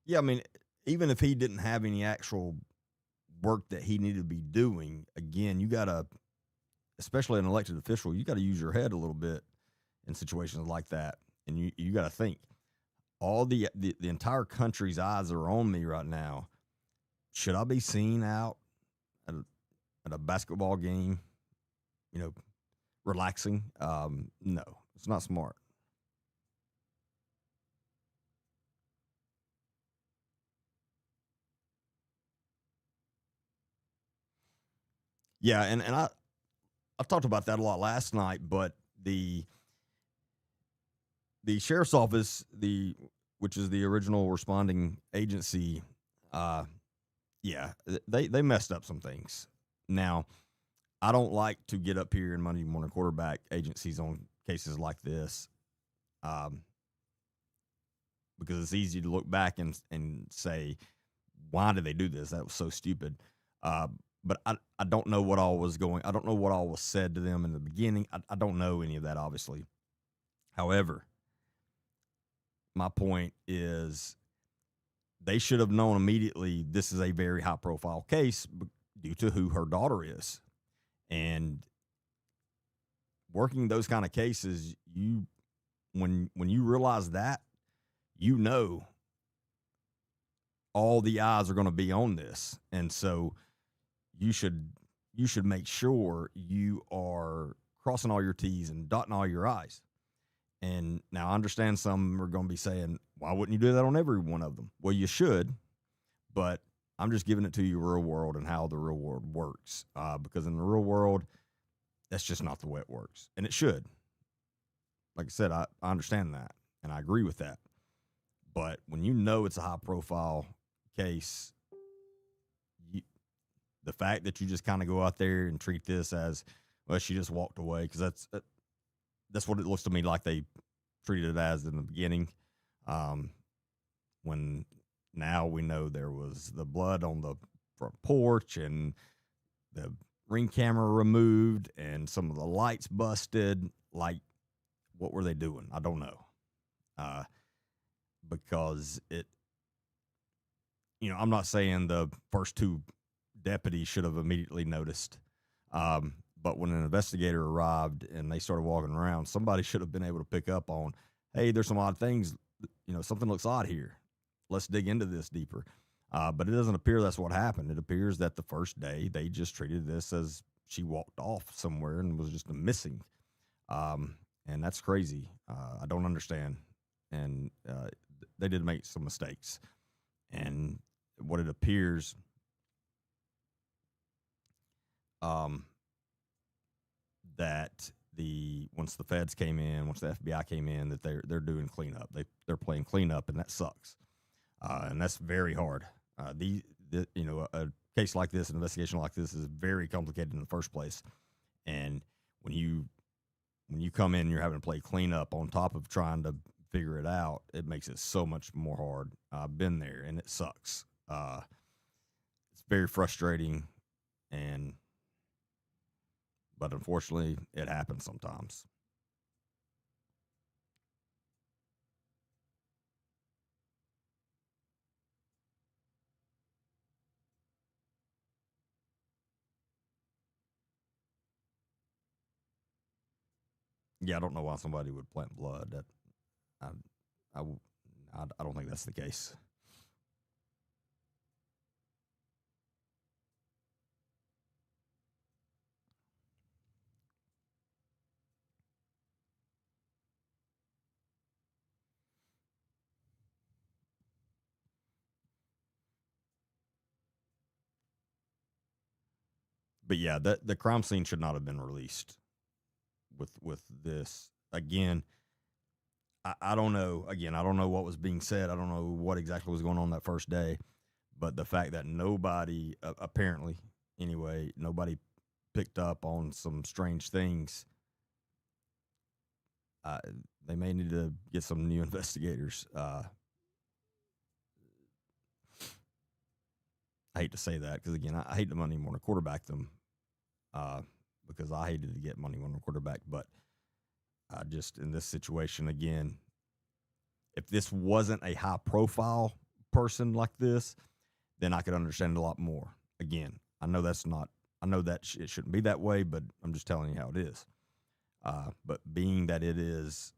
Yeah, I mean, even if he didn't have any actual work that he needed to be doing, again, you got to, especially an elected official, you got to use your head a little bit in situations like that. And you got to think all the entire country's eyes are on me right now. Should I be seen out at at a basketball game, you know, relaxing? No, it's not smart. Yeah, and I talked about that a lot last night, but the the sheriff's office, the which is the original responding agency, uh, yeah, they messed up some things. Now, I don't like to get up here in Monday morning quarterback agencies on cases like this, um, because it's easy to look back and say, why did they do this? That was so stupid. Uh, but I don't know what all was going. I don't know what all was said to them in the beginning. I don't know any of that, obviously. However, my point is they should have known immediately this is a very high profile case due to who her daughter is. And working those kind of cases, when you realize that, you know all the eyes are going to be on this. And so you should make sure you are crossing all your T's and dotting all your I's. And now I understand some are going to be saying, why wouldn't you do that on every one of them? Well, you should, but I'm just giving it to you real world and how the real world works. Because in the real world, that's just not the way it works. And it should. Like I said, I understand that and I agree with that. But when you know it's a high profile case, you, the fact that you just kind of go out there and treat this as, well, she just walked away, because that's what it looks to me like they treated it as in the beginning. When now we know there was the blood on the front porch and the ring camera removed and some of the lights busted. Like, what were they doing? I don't know. Because I'm not saying the first two deputies should have immediately noticed. But when an investigator arrived and they started walking around, somebody should have been able to pick up on, hey, there's some odd things. Something looks odd here. Let's dig into this deeper. But it doesn't appear that's what happened. It appears that the first day they just treated this as she walked off somewhere and was just missing. And that's crazy. I don't understand. And they did make some mistakes. And what it appears, that once the feds came in, once the FBI came in, that they're doing cleanup. They're playing cleanup, and that sucks. And that's very hard. A case like this, an investigation like this, is very complicated in the first place. And when you come in, you're having to play cleanup on top of trying to figure it out. It makes it so much more hard. I've been there, and it sucks. It's very frustrating, but unfortunately, it happens sometimes. Yeah, I don't know why somebody would plant blood. I, I, I don't think that's the case. But yeah, the crime scene should not have been released with this. Again, I don't know. Again, I don't know what was being said. I don't know what exactly was going on that first day. But the fact that nobody, apparently, anyway, nobody picked up on some strange things. Uh, they may need to get some new investigators. I hate to say that because, again, I hate the money more to quarterback them, because I hated to get money more to quarterback. But just in this situation, again, if this wasn't a high profile person like this, then I could understand a lot more. Again, I know that it shouldn't be that way, but I'm just telling you how it is. But being that it is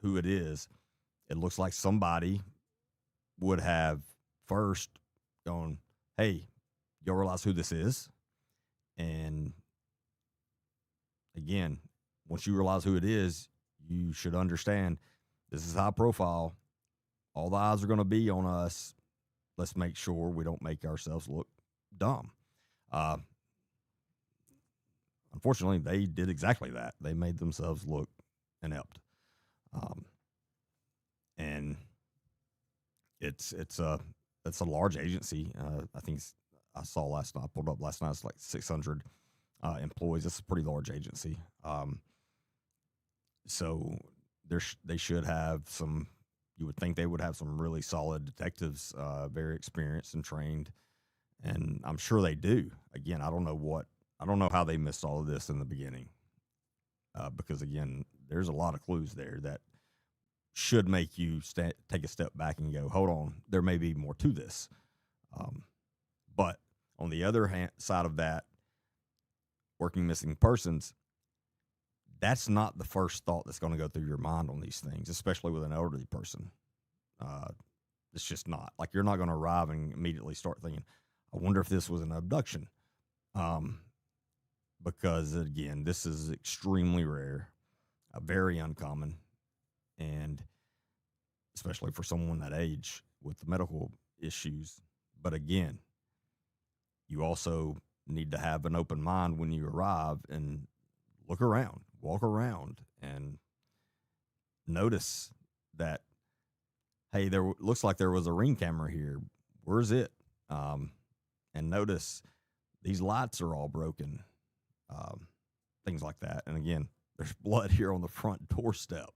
who it is, it looks like somebody would have first gone, hey, y'all realize who this is? And again, once you realize who it is, you should understand this is high profile. All the eyes are going to be on us. Let's make sure we don't make ourselves look dumb. Uh, Unfortunately, they did exactly that. They made themselves look inept. And it's a large agency. I think I saw last night. I pulled up last night. It's like 600 employees. It's a pretty large agency. So they should have some. You would think they would have some really solid detectives, very experienced and trained, and I'm sure they do. Again, I don't know how they missed all of this in the beginning, because again, there's a lot of clues there that should make you take a step back and go, hold on, there may be more to this. But on the other side of that, working missing persons, that's not the first thought that's going to go through your mind on these things, especially with an elderly person. It's just not. Like, you're not going to arrive and immediately start thinking, I wonder if this was an abduction. Because, again, this is extremely rare, very uncommon, and especially for someone that age with the medical issues. But again, you also need to have an open mind when you arrive and look around, walk around, and notice that, hey, there looks like there was a ring camera here. Where's it? And notice these lights are all broken, things like that. And again, there's blood here on the front doorstep.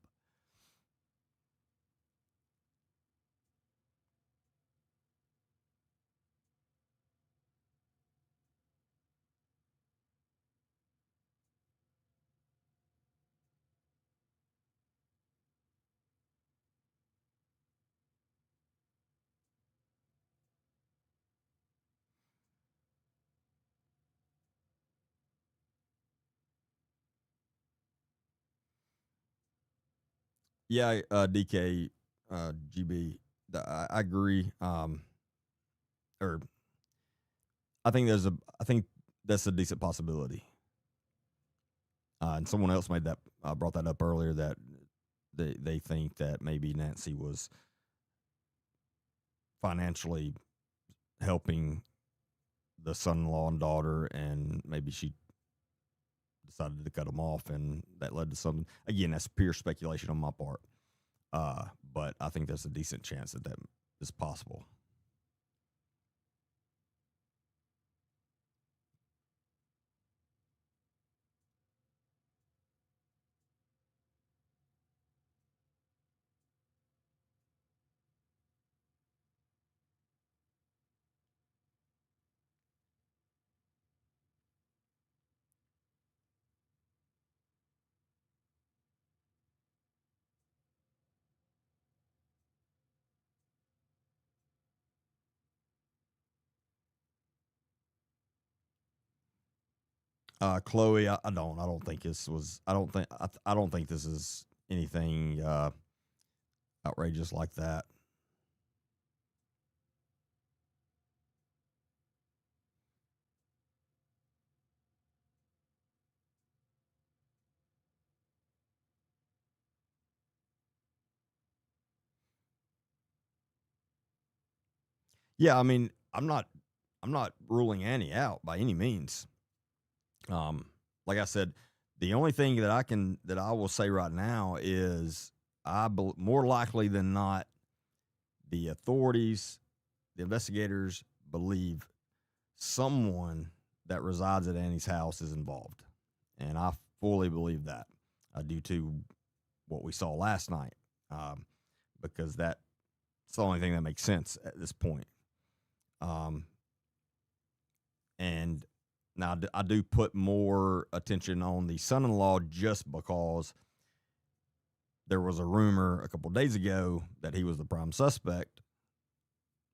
Yeah, DK, GB, I agree. Or I think that's a decent possibility. And someone else brought that up earlier, that they think that maybe Nancy was financially helping the son-in-law and daughter, and maybe she decided to cut them off, and that led to something. Again, that's pure speculation on my part. But I think there's a decent chance that is possible. Chloe, I don't. I don't think this was. I don't think this is anything outrageous like that. Yeah, I mean, I'm not ruling Annie out by any means. Um, like I said, the only thing that I will say right now is more likely than not, the authorities, the investigators believe someone that resides at Annie's house is involved, and I fully believe that, due to what we saw last night, because that's the only thing that makes sense at this point. Um, and now I do put more attention on the son-in-law just because there was a rumor a couple of days ago that he was the prime suspect.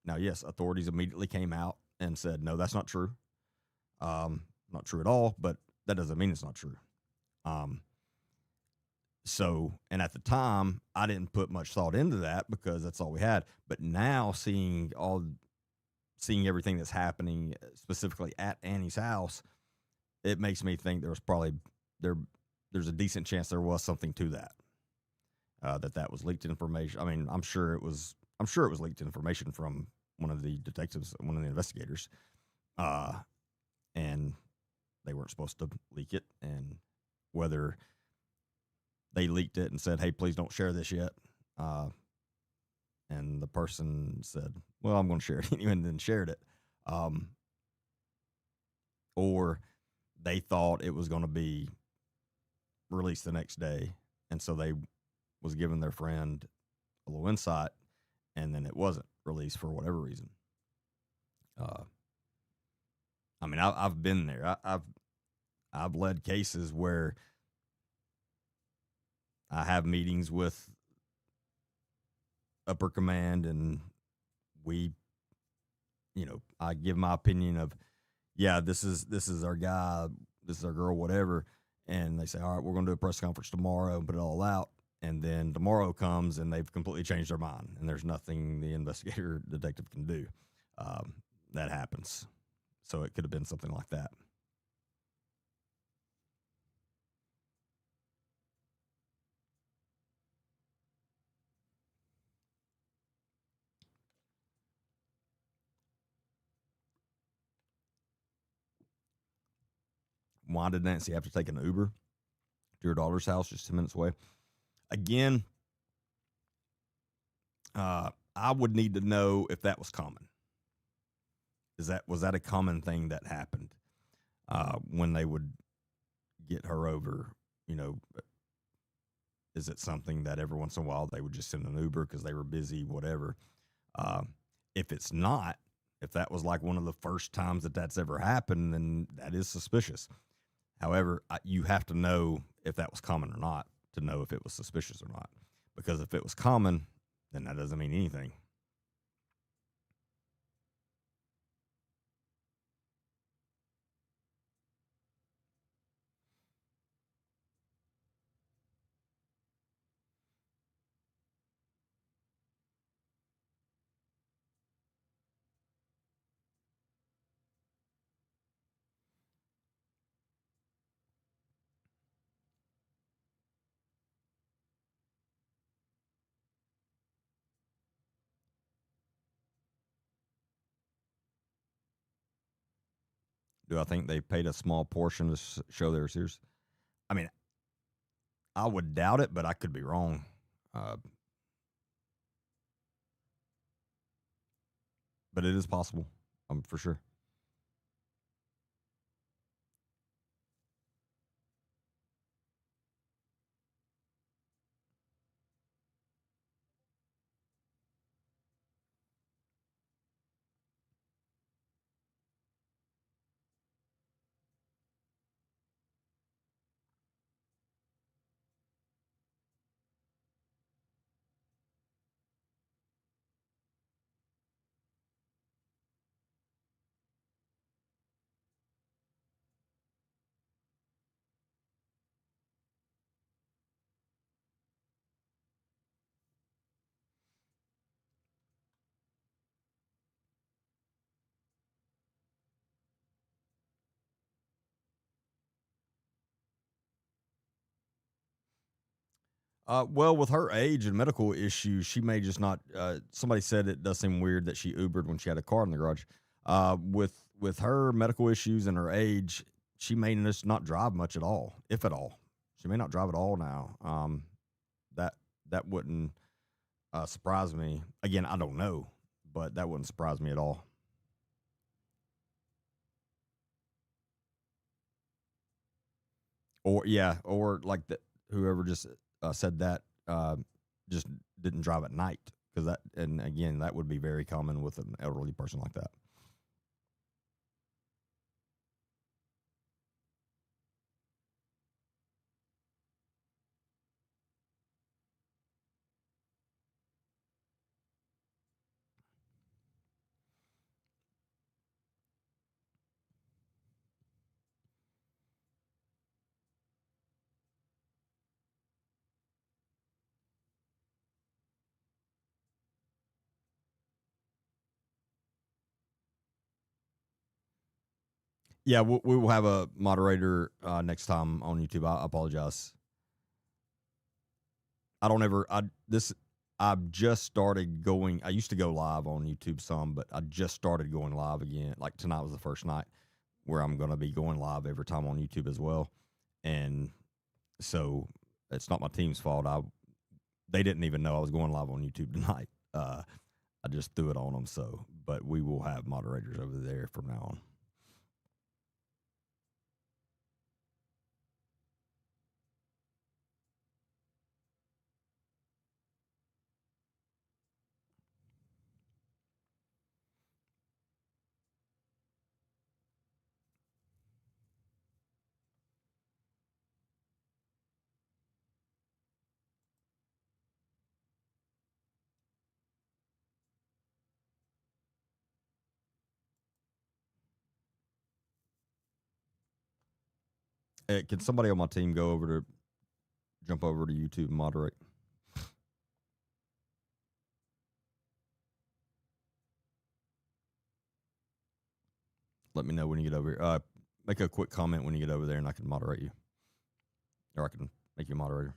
Now, yes, authorities immediately came out and said, no, that's not true. Not true at all, but that doesn't mean it's not true. Um, and at the time, I didn't put much thought into that because that's all we had. But now seeing everything that's happening specifically at Annie's house, it makes me think there was probably there there's a decent chance there was something to that. That was leaked information. I mean, I'm sure it was leaked information from one of the detectives, one of the investigators, uh, and they weren't supposed to leak it. And whether they leaked it and said, "Hey, please don't share this yet," uh, and the person said, "Well, I'm going to share it," anyway, and then shared it, um, or they thought it was going to be released the next day, and so they was giving their friend a little insight, and then it wasn't released for whatever reason. Uh, I mean, I've been there. I've led cases where I have meetings with upper command, and we, I give my opinion of, yeah, this is our guy, this is our girl, whatever, and they say, all right, we're going to do a press conference tomorrow and put it all out. And then tomorrow comes and they've completely changed their mind, and there's nothing the investigator detective can do. Um, that happens. So it could have been something like that. Why did Nancy have to take an Uber to her daughter's house just 10 minutes away? Again, I would need to know if that was common. Was that a common thing that happened when they would get her over? You know, is it something that every once in a while they would just send an Uber because they were busy, whatever? Uh, if it's not, if that was like one of the first times that that's ever happened, then that is suspicious. However, you have to know if that was common or not to know if it was suspicious or not. Because if it was common, then that doesn't mean anything. Do I think they paid a small portion to show they were serious? I mean, I would doubt it, but I could be wrong. Uh, but it is possible, for sure. Well, with her age and medical issues, she may just not. Somebody said it does seem weird that she Ubered when she had a car in the garage. With her medical issues and her age, she may just not drive much at all, if at all. She may not drive at all now. That that wouldn't surprise me. Again, I don't know, but that wouldn't surprise me at all. Or yeah, or like that whoever just said that just didn't drive at night because that and again that would be very common with an elderly person like that. Yeah, we will have a moderator next time on YouTube. I apologize. I don't ever. I this. I've just started going. I used to go live on YouTube some, but I just started going live again. Like tonight was the first night where I'm going to be going live every time on YouTube as well. And so it's not my team's fault. They didn't even know I was going live on YouTube tonight. I just threw it on them. So, but we will have moderators over there from now on. Can somebody on my team go over to jump over to YouTube and moderate? Let me know when you get over here. Make a quick comment when you get over there, and I can moderate you, or I can make you a moderator.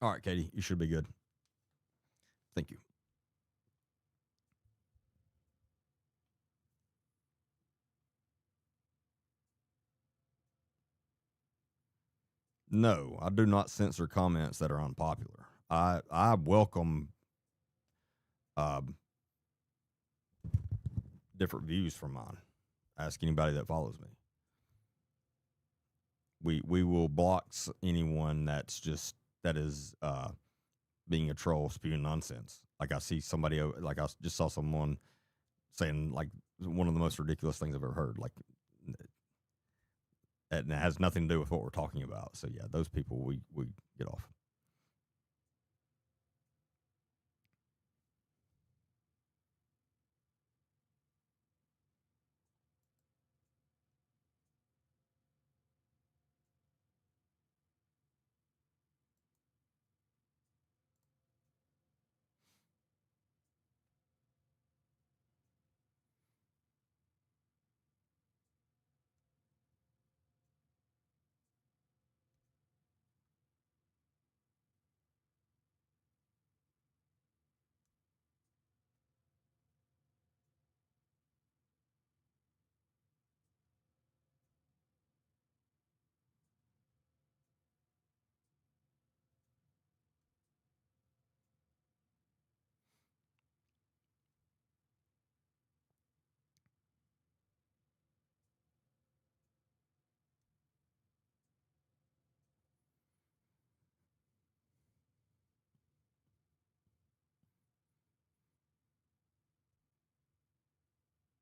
All right, Katie, you should be good. Thank you. No, I do not censor comments that are unpopular. I welcome um, different views from mine. Ask anybody that follows me. We will block anyone that is being a troll, spewing nonsense. Like I see somebody, like I just saw someone saying like one of the most ridiculous things I've ever heard. Like, and it has nothing to do with what we're talking about. So yeah, those people we get off.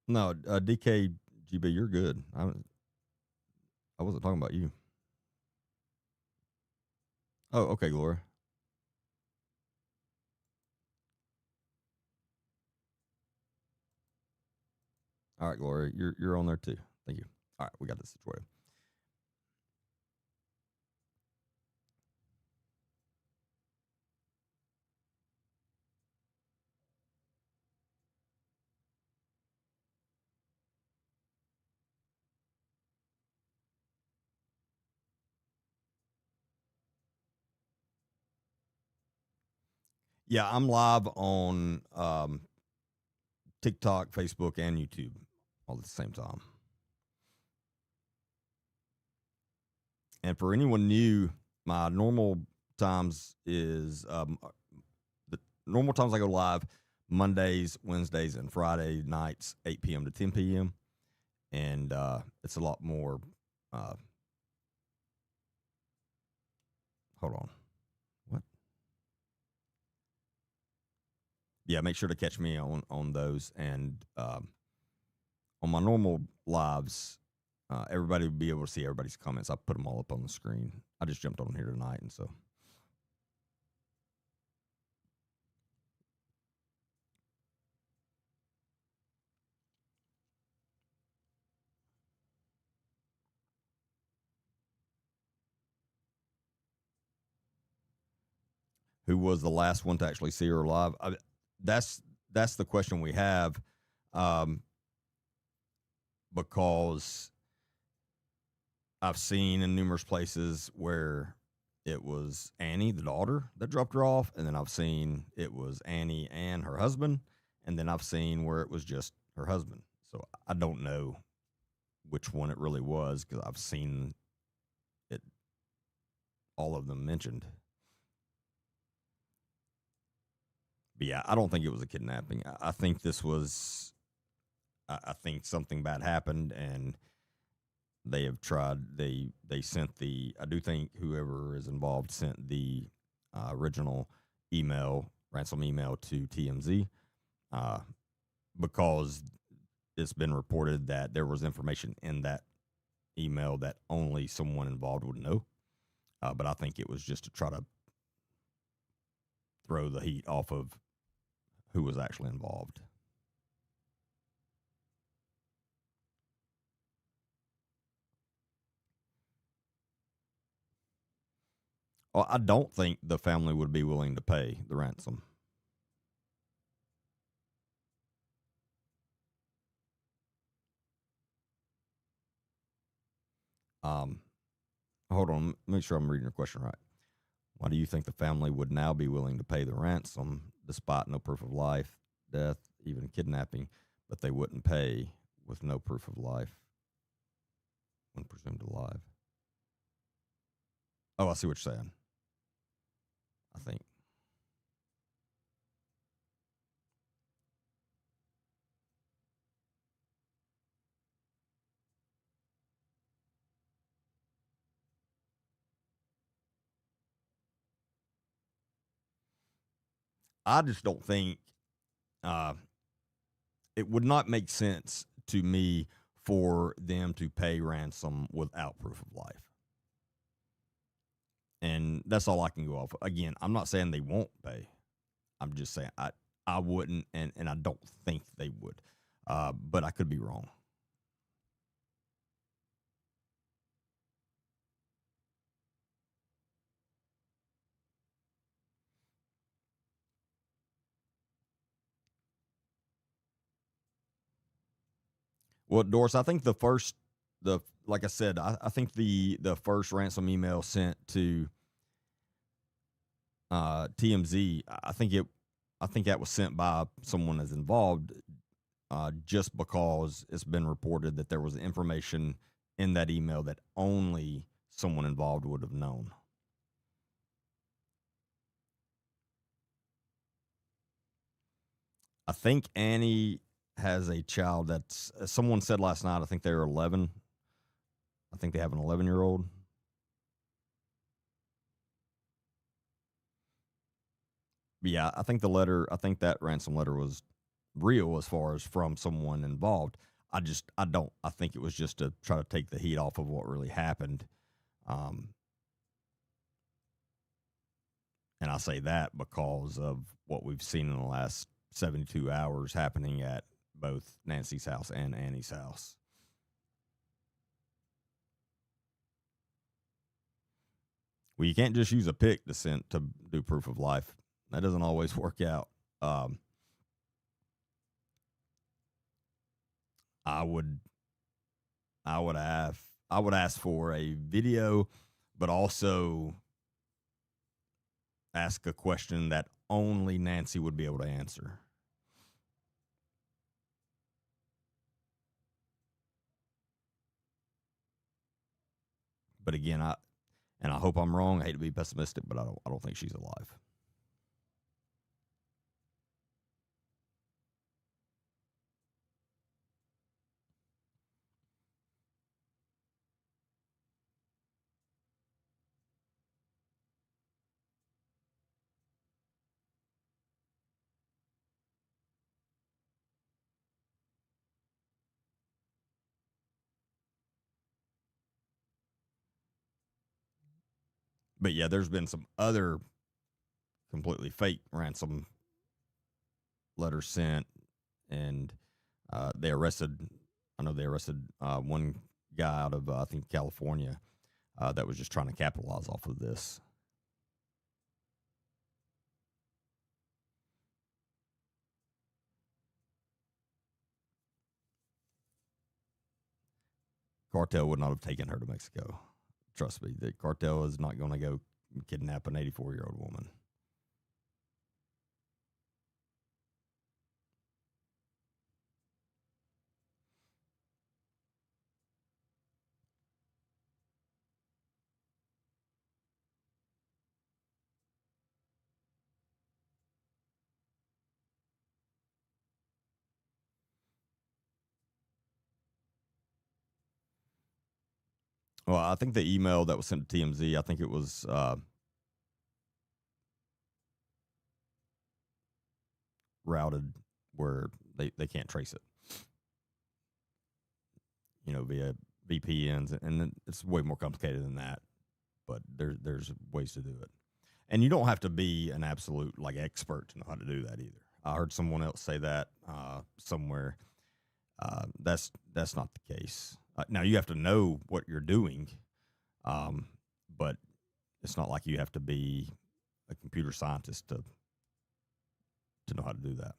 No, DKGB, you're good. I wasn't talking about you. Oh, okay, Gloria. All right, Gloria, you're on there too. Thank you. All right, we got this situated. Yeah, I'm live on TikTok, Facebook, and YouTube all at the same time. And for anyone new, my normal times is the normal times I go live Mondays, Wednesdays, and Friday nights, 8 p.m. to 10 p.m. And it's a lot more. Hold on. What? Yeah, make sure to catch me on those. And on my normal lives, everybody will be able to see everybody's comments. I put them all up on the screen. I just jumped on here tonight, and so. Who was the last one to actually see her live? That's that's the question we have, um, because I've seen in numerous places where it was Annie, the daughter, that dropped her off, and then I've seen it was Annie and her husband, and then I've seen where it was just her husband. So I don't know which one it really was because I've seen it, all of them mentioned. But yeah, I don't think it was a kidnapping. I think this was. I think something bad happened, and they have tried. They sent the. I do think whoever is involved sent the original email, ransom email to TMZ, uh, because it's been reported that there was information in that email that only someone involved would know. But I think it was just to try to throw the heat off of who was actually involved. Well, I don't think the family would be willing to pay the ransom. Um, Hold on, make sure I'm reading your question right. Why do you think the family would now be willing to pay the ransom despite no proof of life, death, even kidnapping, but they wouldn't pay with no proof of life when presumed alive? Oh, I see what you're saying. I think I just don't think uh, it would not make sense to me for them to pay ransom without proof of life. And that's all I can go off. Again, I'm not saying they won't pay. I'm just saying I wouldn't, and I don't think they would. But I could be wrong. Well, Doris, I think the like I said, I think the first ransom email sent to TMZ, I think that was sent by someone that's involved, just because it's been reported that there was information in that email that only someone involved would have known. I think Annie has a child that's someone said last night. I think they're 11. I think they have an 11-year-old. But yeah, I think the letter. I think that ransom letter was real as far as from someone involved. I don't. I think it was just to try to take the heat off of what really happened. Um, and I say that because of what we've seen in the last 72 hours happening at both Nancy's house and Annie's house. Well, you can't just use a pic to send to do proof of life. That doesn't always work out. Um, I would I would have I would ask for a video, but also ask a question that only Nancy would be able to answer. But again, I hope I'm wrong. I hate to be pessimistic, but I don't think she's alive. But yeah, there's been some other completely fake ransom letters sent, and they arrested. I know they arrested one guy out of I think California that was just trying to capitalize off of this. Cartel would not have taken her to Mexico. Trust me, the cartel is not going to go kidnap an 84-year-old woman. Well, I think the email that was sent to TMZ, I think it was routed where they can't trace it. Via VPNs, and it's way more complicated than that. But there's ways to do it, and you don't have to be an absolute like expert to know how to do that either. I heard someone else say that somewhere. That's not the case. Now you have to know what you're doing, but it's not like you have to be a computer scientist to know how to do that.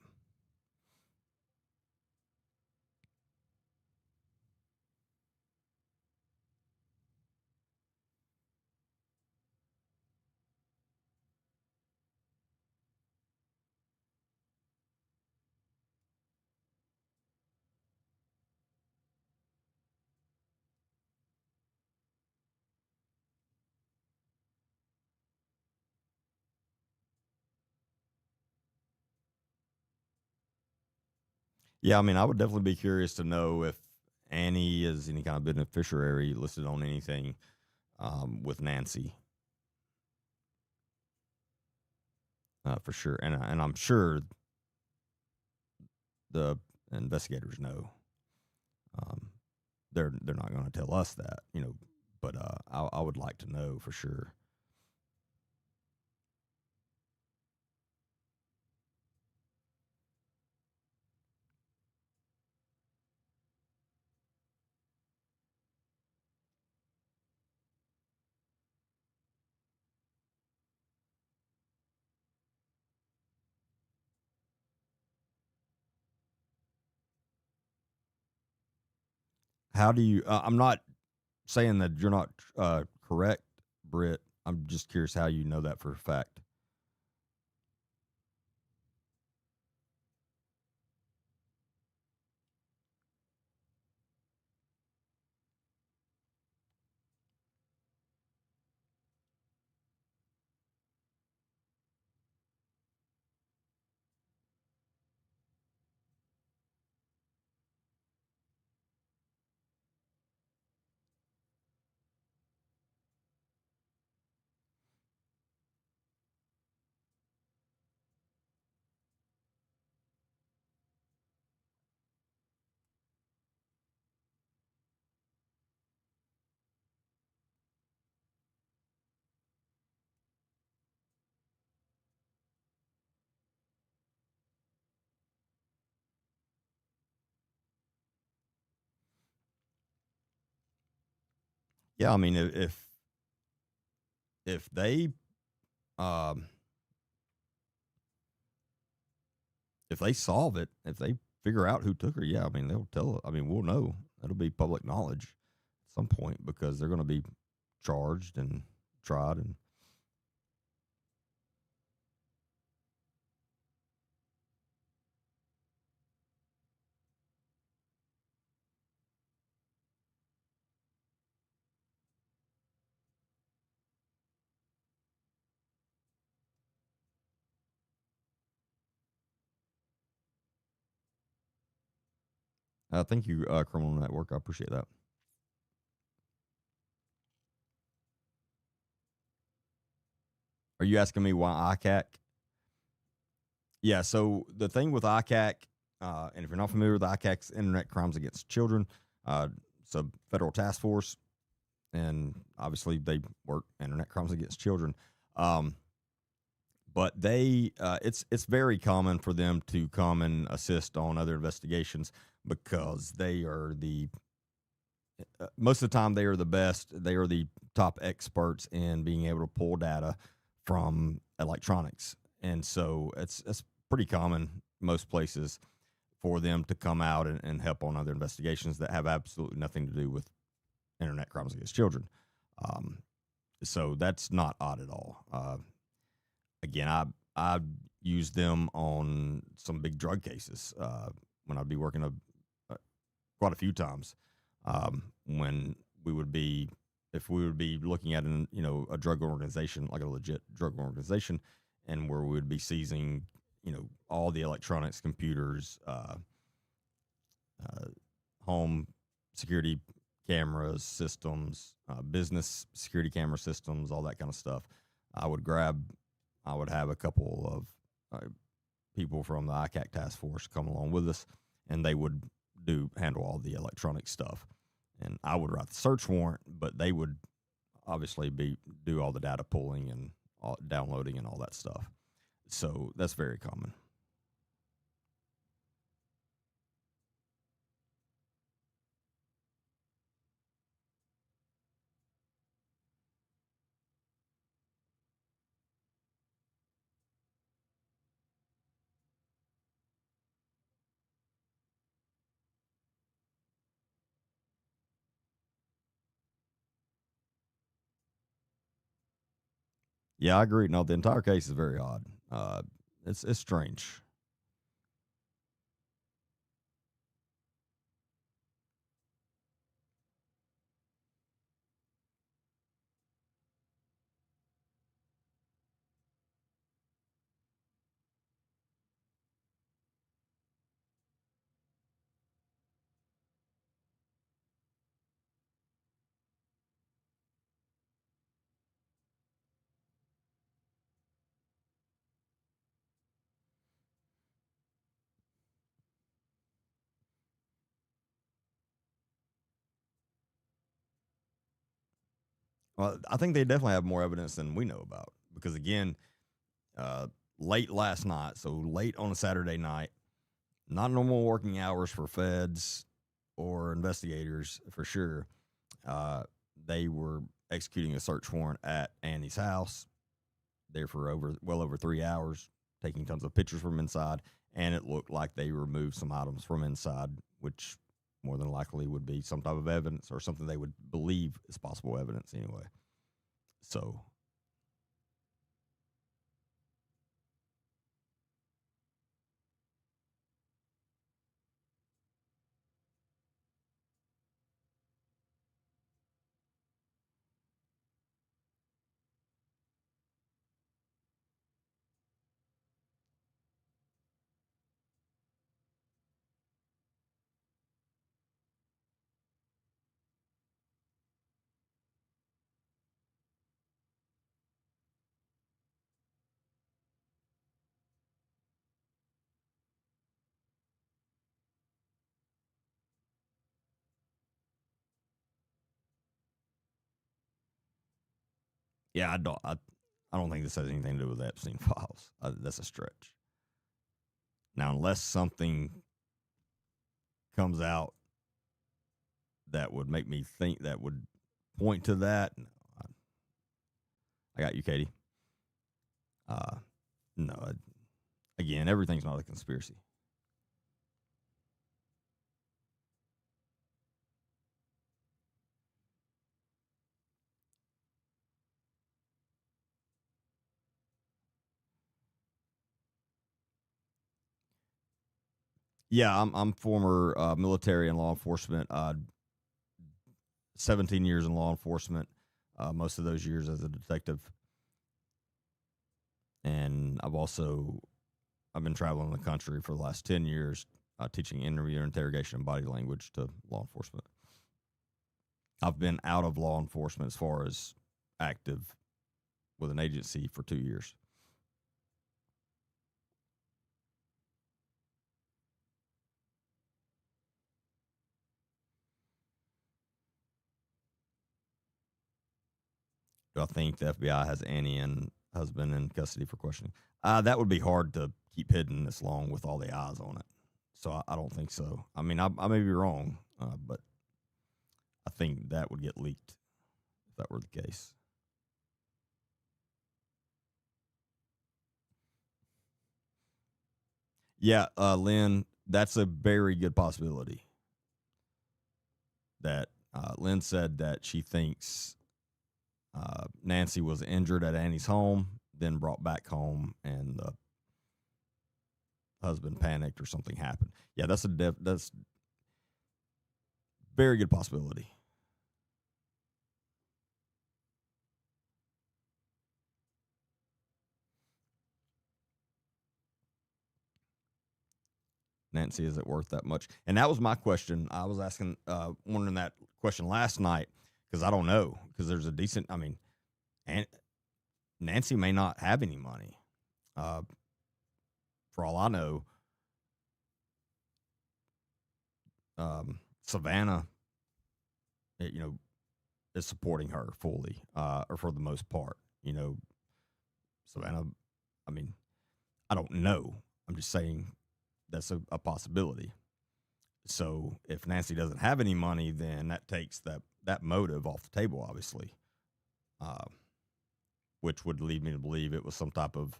Yeah, I mean, I would definitely be curious to know if Annie is any kind of beneficiary listed on anything with Nancy, for sure. And I'm sure the investigators know. Um, they're not going to tell us that, but I would like to know for sure. How do you? I'm not saying that you're not correct, Britt. I'm just curious how you know that for a fact. Yeah, I mean, if they um, if they solve it, if they figure out who took her, yeah, I mean, they'll tell. I mean, we'll know. It'll be public knowledge at some point because they're going to be charged and tried. And Thank you, Criminal Network. I appreciate that. Are you asking me why ICAC? Yeah. So the thing with ICAC, and if you're not familiar with ICAC's Internet Crimes Against Children, uh, it's a federal task force, and obviously they work internet crimes against children. Um, but it's very common for them to come and assist on other investigations because they are the most of the time they are the best. They are the top experts in being able to pull data from electronics, and so it's pretty common most places for them to come out and help on other investigations that have absolutely nothing to do with internet crimes against children. Um, so that's not odd at all. Again, I used them on some big drug cases when I'd be working quite a few times when we would be if we would be looking at a drug organization like a legit drug organization, and where we would be seizing all the electronics, computers, uh, home security cameras, systems, business security camera systems, all that kind of stuff. I would grab, I would have a couple of people from the ICAC task force come along with us, and they would handle all the electronic stuff. And I would write the search warrant, but they would obviously do all the data pulling and downloading and all that stuff. So that's very common. Yeah, I agree. No, the entire case is very odd. It's strange. Well, I think they definitely have more evidence than we know about because again, uh, late last night, so late on a Saturday night, not normal working hours for feds or investigators for sure. Uh, they were executing a search warrant at Annie's house there for well over 3 hours, taking tons of pictures from inside, and it looked like they removed some items from inside, which more than likely would be some type of evidence or something they would believe is possible evidence anyway. So yeah, I don't think this has anything to do with the Epstein files. That's a stretch. Now, unless something comes out that would make me think that would point to that, no, I got you, Katie. Uh, no, again, everything's not a conspiracy. Yeah, I'm former military and law enforcement. 17 years in law enforcement. Most of those years as a detective, and I've been traveling the country for the last 10 years, teaching interview, interrogation, and body language to law enforcement. I've been out of law enforcement as far as active with an agency for 2 years. Do I think the FBI has Annie and husband in custody for questioning? That would be hard to keep hidden this long with all the eyes on it. So I don't think so. I mean, I may be wrong, but I think that would get leaked if that were the case. Yeah, Lynn, that's a very good possibility. That Lynn said that she thinks Nancy was injured at Annie's home, then brought back home, and the husband panicked or something happened. Yeah, that's very good possibility. Nancy, is it worth that much? And that was my question. I was asking, wondering that question last night because I don't know. Because there's a decent, I mean, and Nancy may not have any money. For all I know, Savannah, you know, is supporting her fully, or for the most part. You know, Savannah. I mean, I don't know. I'm just saying that's a possibility. So if Nancy doesn't have any money, then that takes that motive off the table, obviously, uh, which would lead me to believe it was some type of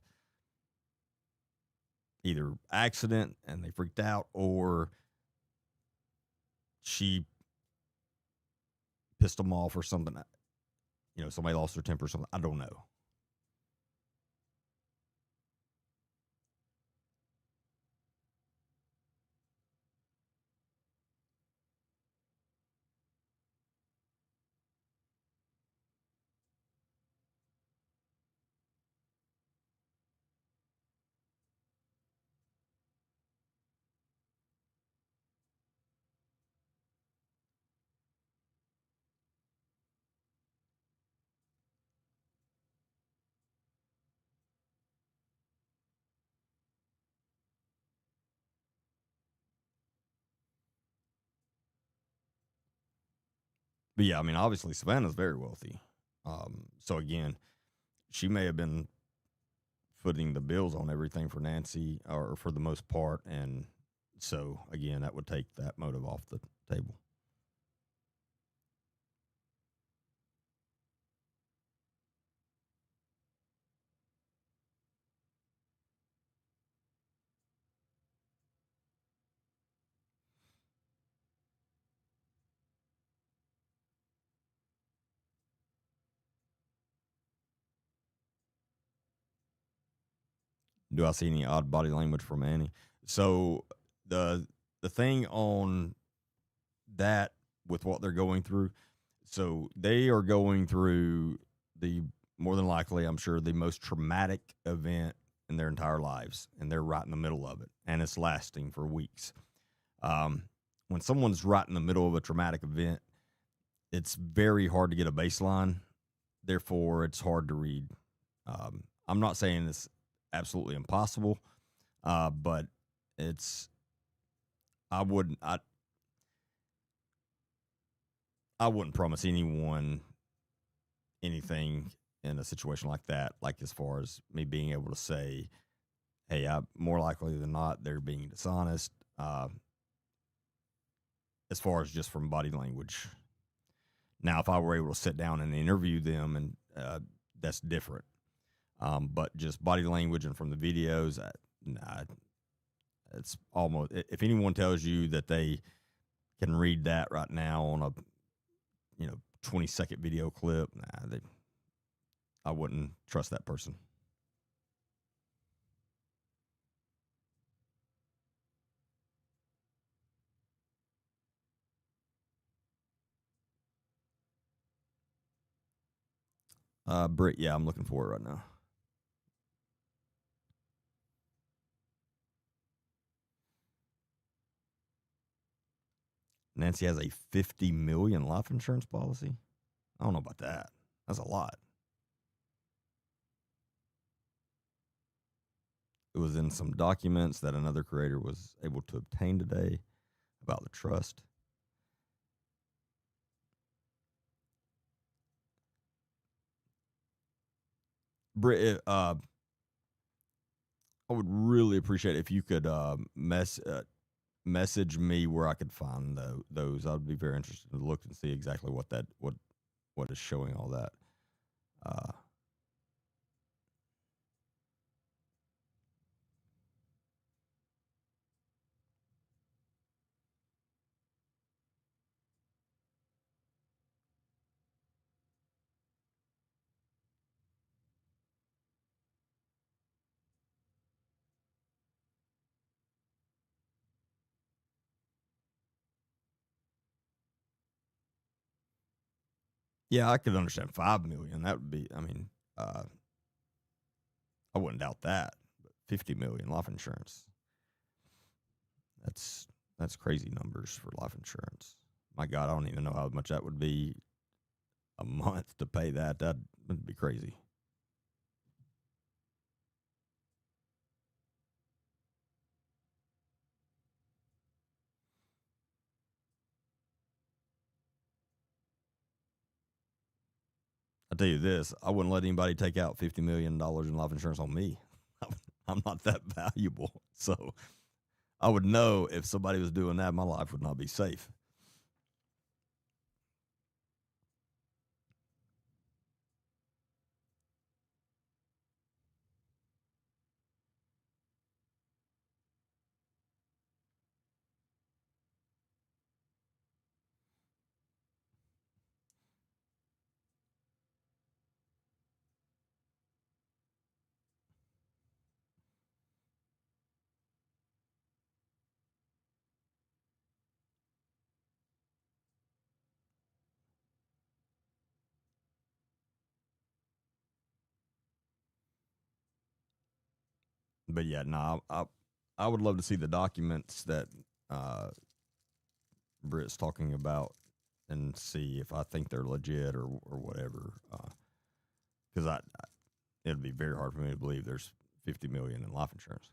either accident and they freaked out, or she pissed them off or something. You know, somebody lost their temper or something. I don't know. But yeah, I mean, obviously Savannah's very wealthy. So again, she may have been footing the bills on everything for Nancy, or for the most part, and so again, that would take that motive off the table. Do I see any odd body language from Annie? So the the thing on that with what they're going through, so they are going through the more than likely, I'm sure, the most traumatic event in their entire lives, and they're right in the middle of it, and it's lasting for weeks. Um, when someone's right in the middle of a traumatic event, it's very hard to get a baseline. Therefore, it's hard to read. I'm not saying it's absolutely impossible, but it's I wouldn't I I wouldn't promise anyone anything in a situation like that. Like as far as me being able to say, "Hey, I more likely than not they're being dishonest." As far as just from body language. Now, if I were able to sit down and interview them, and that's different. But just body language and from the videos, nah, it's almost. If anyone tells you that they can read that right now on a 20-second video clip, I wouldn't trust that person. Britt, yeah, I'm looking for it right now. Nancy has a 50 million life insurance policy. I don't know about that. That's a lot. It was in some documents that another creator was able to obtain today about the trust. Britt, I would really appreciate it if you could message me where I could find those. I'd be very interested to look and see exactly what is showing all that. Uh, yeah, I could understand 5 million. That would be. I mean, I wouldn't doubt that. But 50 million life insurance. That's that's crazy numbers for life insurance. My God, I don't even know how much that would be a month to pay that. That would be crazy. I tell you this, I wouldn't let anybody take out $50 million in life insurance on me. I'm not that valuable, so I would know if somebody was doing that, my life would not be safe. But yeah, no, I would love to see the documents that uh, Britt's talking about and see if I think they're legit or whatever. Because it'd be very hard for me to believe there's 50 million in life insurance.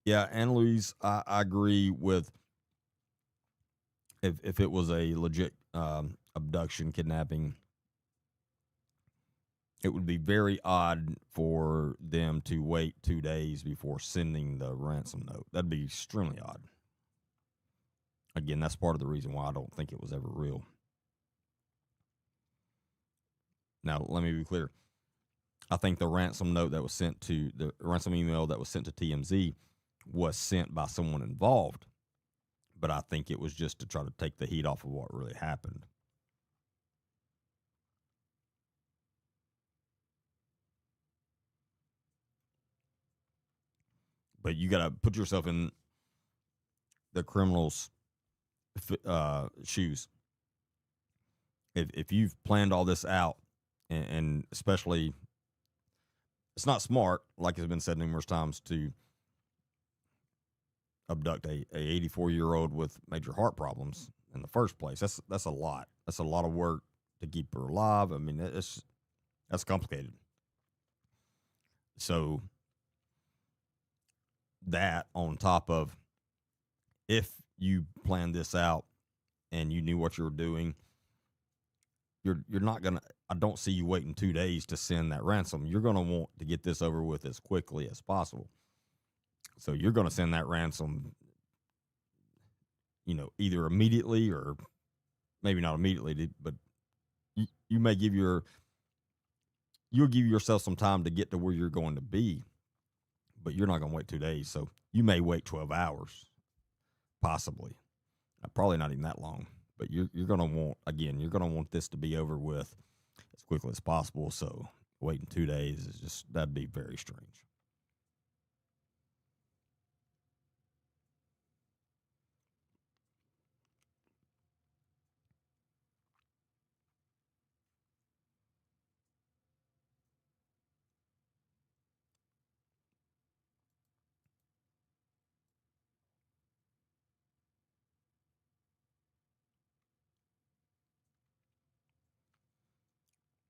Yeah, and Louise, I agree with if it was a legit abduction, kidnapping, it would be very odd for them to wait 2 days before sending the ransom note. That'd be extremely odd. Again, that's part of the reason why I don't think it was ever real. Now, let me be clear. I think the ransom note that was sent to the ransom email that was sent to TMZ was sent by someone involved, but I think it was just to try to take the heat off of what really happened. But you got to put yourself in the criminal's shoes. If you've planned all this out, and especially it's not smart, like has been said numerous times, to abduct a 84-year-old with major heart problems in the first place. That's a lot. That's a lot of work to keep her alive. I mean, that's complicated. So that on top of if you planned this out and you knew what you were doing, you're not gonna I don't see you waiting 2 days to send that ransom. You're going to want to get this over with as quickly as possible. So you're going to send that ransom, either immediately or maybe not immediately, but you may you'll give yourself some time to get to where you're going to be, but you're not going to wait 2 days. So you may wait 12 hours, possibly. Probably not even that long, but you're going to want, again, you're going to want this to be over with as quickly as possible. So waiting 2 days that'd be very strange.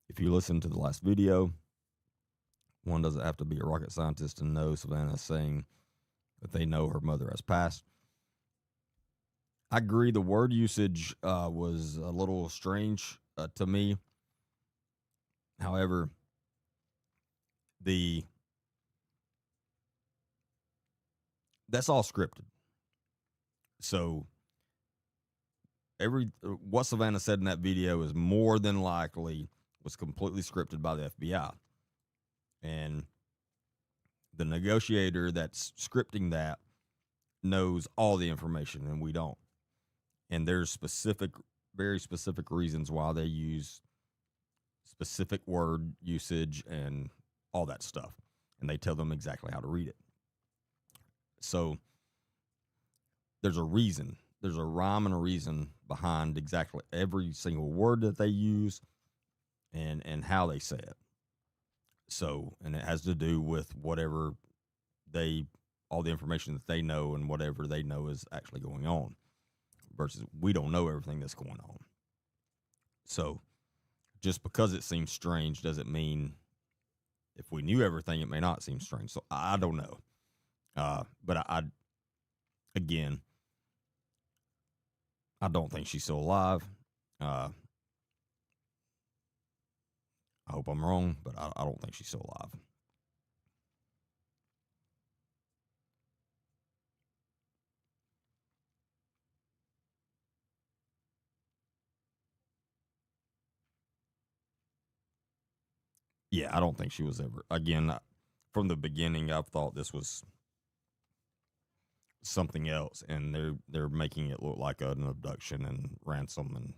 If you listen to the last video, one doesn't have to be a rocket scientist to know Savannah saying that they know her mother has passed. I agree. The word usage was a little strange to me. However, the that's all scripted. So what Savannah said in that video is more than likely was completely scripted by the FBI. And the negotiator that's scripting that knows all the information and we don't. And there's very specific reasons why they use specific word usage and all that stuff. And they tell them exactly how to read it. So there's a reason. There's a rhyme and a reason behind exactly every single word that they use and how they say it. So, and it has to do with whatever all the information that they know and whatever they know is actually going on versus we don't know everything that's going on. So just because it seems strange doesn't mean if we knew everything, it may not seem strange. So I don't know. But again, I don't think she's still alive. I hope I'm wrong, but I don't think she's still alive. Yeah, I don't think she was ever. Again, from the beginning, I've thought this was something else, and they're making it look like an abduction and ransom, and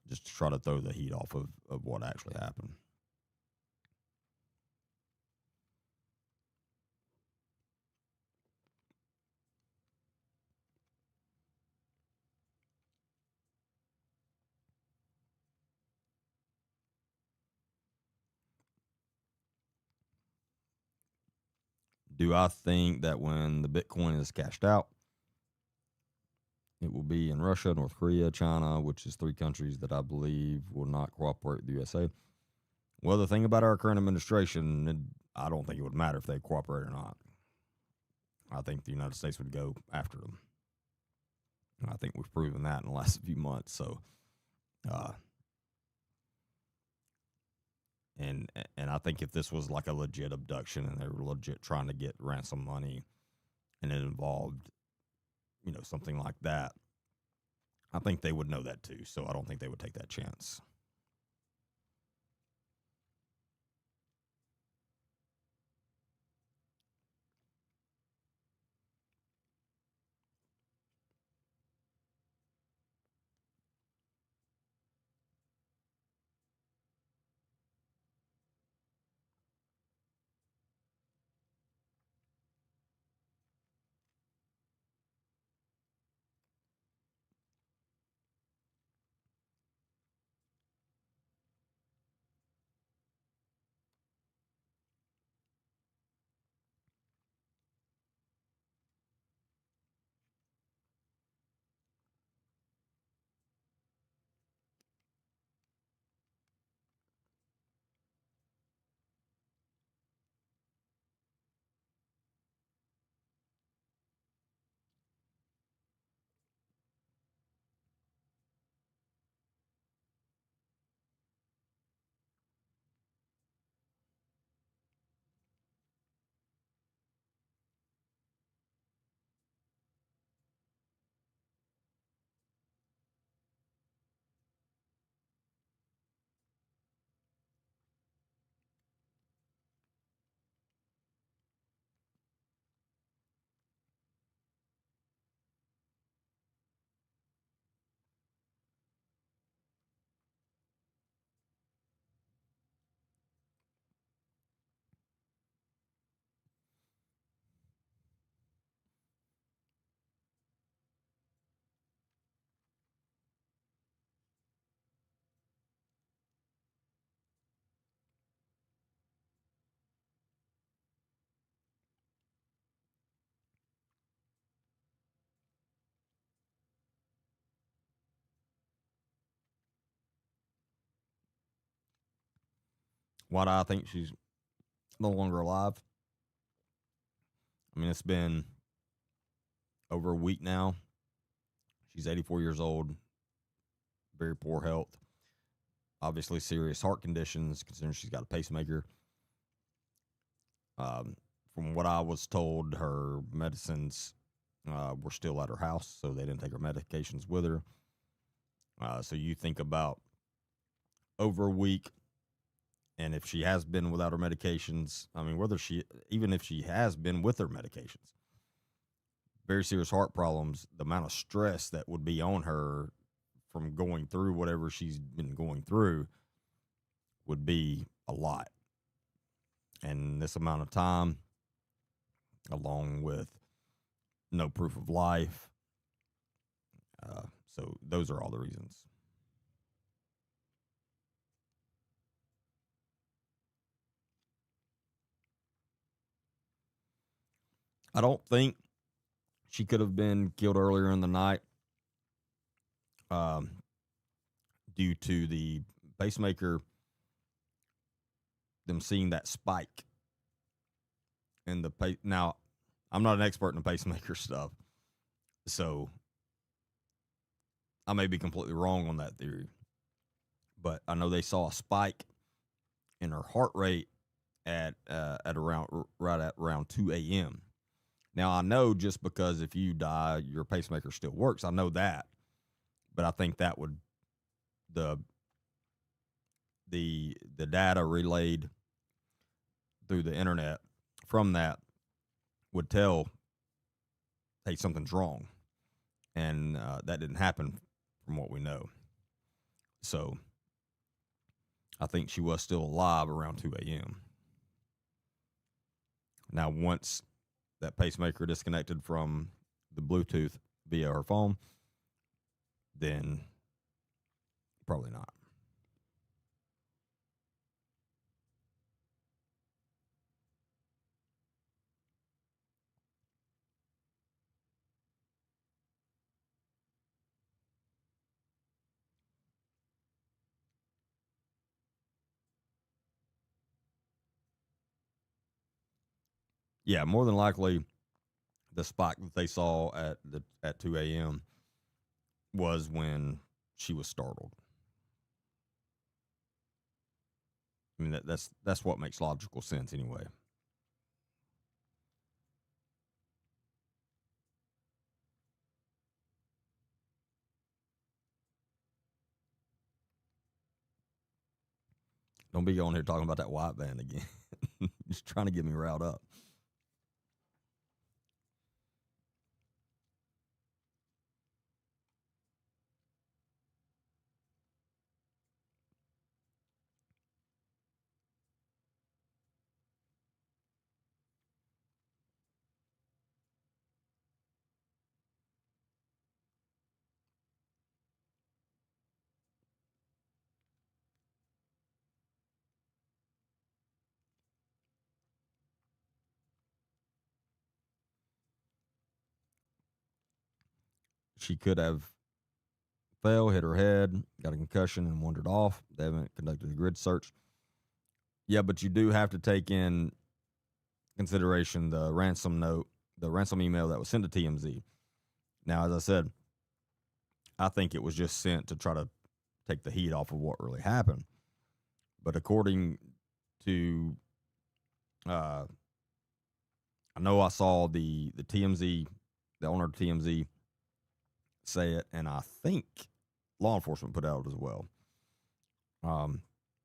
just to try to throw the heat off of what actually happened. Do I think that when the Bitcoin is cashed out, it will be in Russia, North Korea, China, which is three countries that I believe will not cooperate with the USA? Well, the thing about our current administration, I don't think it would matter if they cooperate or not. I think the United States would go after them. And I think we've proven that in the last few months. So, and I think if this was like a legit abduction and they were legit trying to get ransom money, and it involved, something like that, I think they would know that too. So I don't think they would take that chance. Why do I think she's no longer alive? I mean, it's been over a week now. She's 84 years old, very poor health, obviously serious heart conditions, considering she's got a pacemaker. Um, from what I was told, her medicines were still at her house, so they didn't take her medications with her. So you think about over a week, and if she has been without her medications, I mean, even if she has been with her medications, very serious heart problems, the amount of stress that would be on her from going through whatever she's been going through would be a lot. And this amount of time, along with no proof of life. So those are all the reasons. I don't think she could have been killed earlier in the night um, due to the pacemaker, them seeing that spike in the Now, I'm not an expert in the pacemaker stuff, so I may be completely wrong on that theory. But I know they saw a spike in her heart rate at around 2 a.m. Now I know just because if you die, your pacemaker still works. I know that, but I think that would the the data relayed through the internet from that would tell, hey, something's wrong, and that didn't happen from what we know. So I think she was still alive around 2 a.m. Now, once that pacemaker disconnected from the Bluetooth via her phone, then probably not. Yeah, more than likely, the spike that they saw at 2 a.m. was when she was startled. I mean, that's what makes logical sense anyway. Don't be going here talking about that white band again. Just trying to get me riled up. She could have fell, hit her head, got a concussion, and wandered off. They haven't conducted a grid search. Yeah, but you do have to take in consideration the ransom note, the ransom email that was sent to TMZ. Now, as I said, I think it was just sent to try to take the heat off of what really happened. But according to, uh, I know I saw the TMZ, the owner of TMZ, say it, and I think law enforcement put out as well. Um,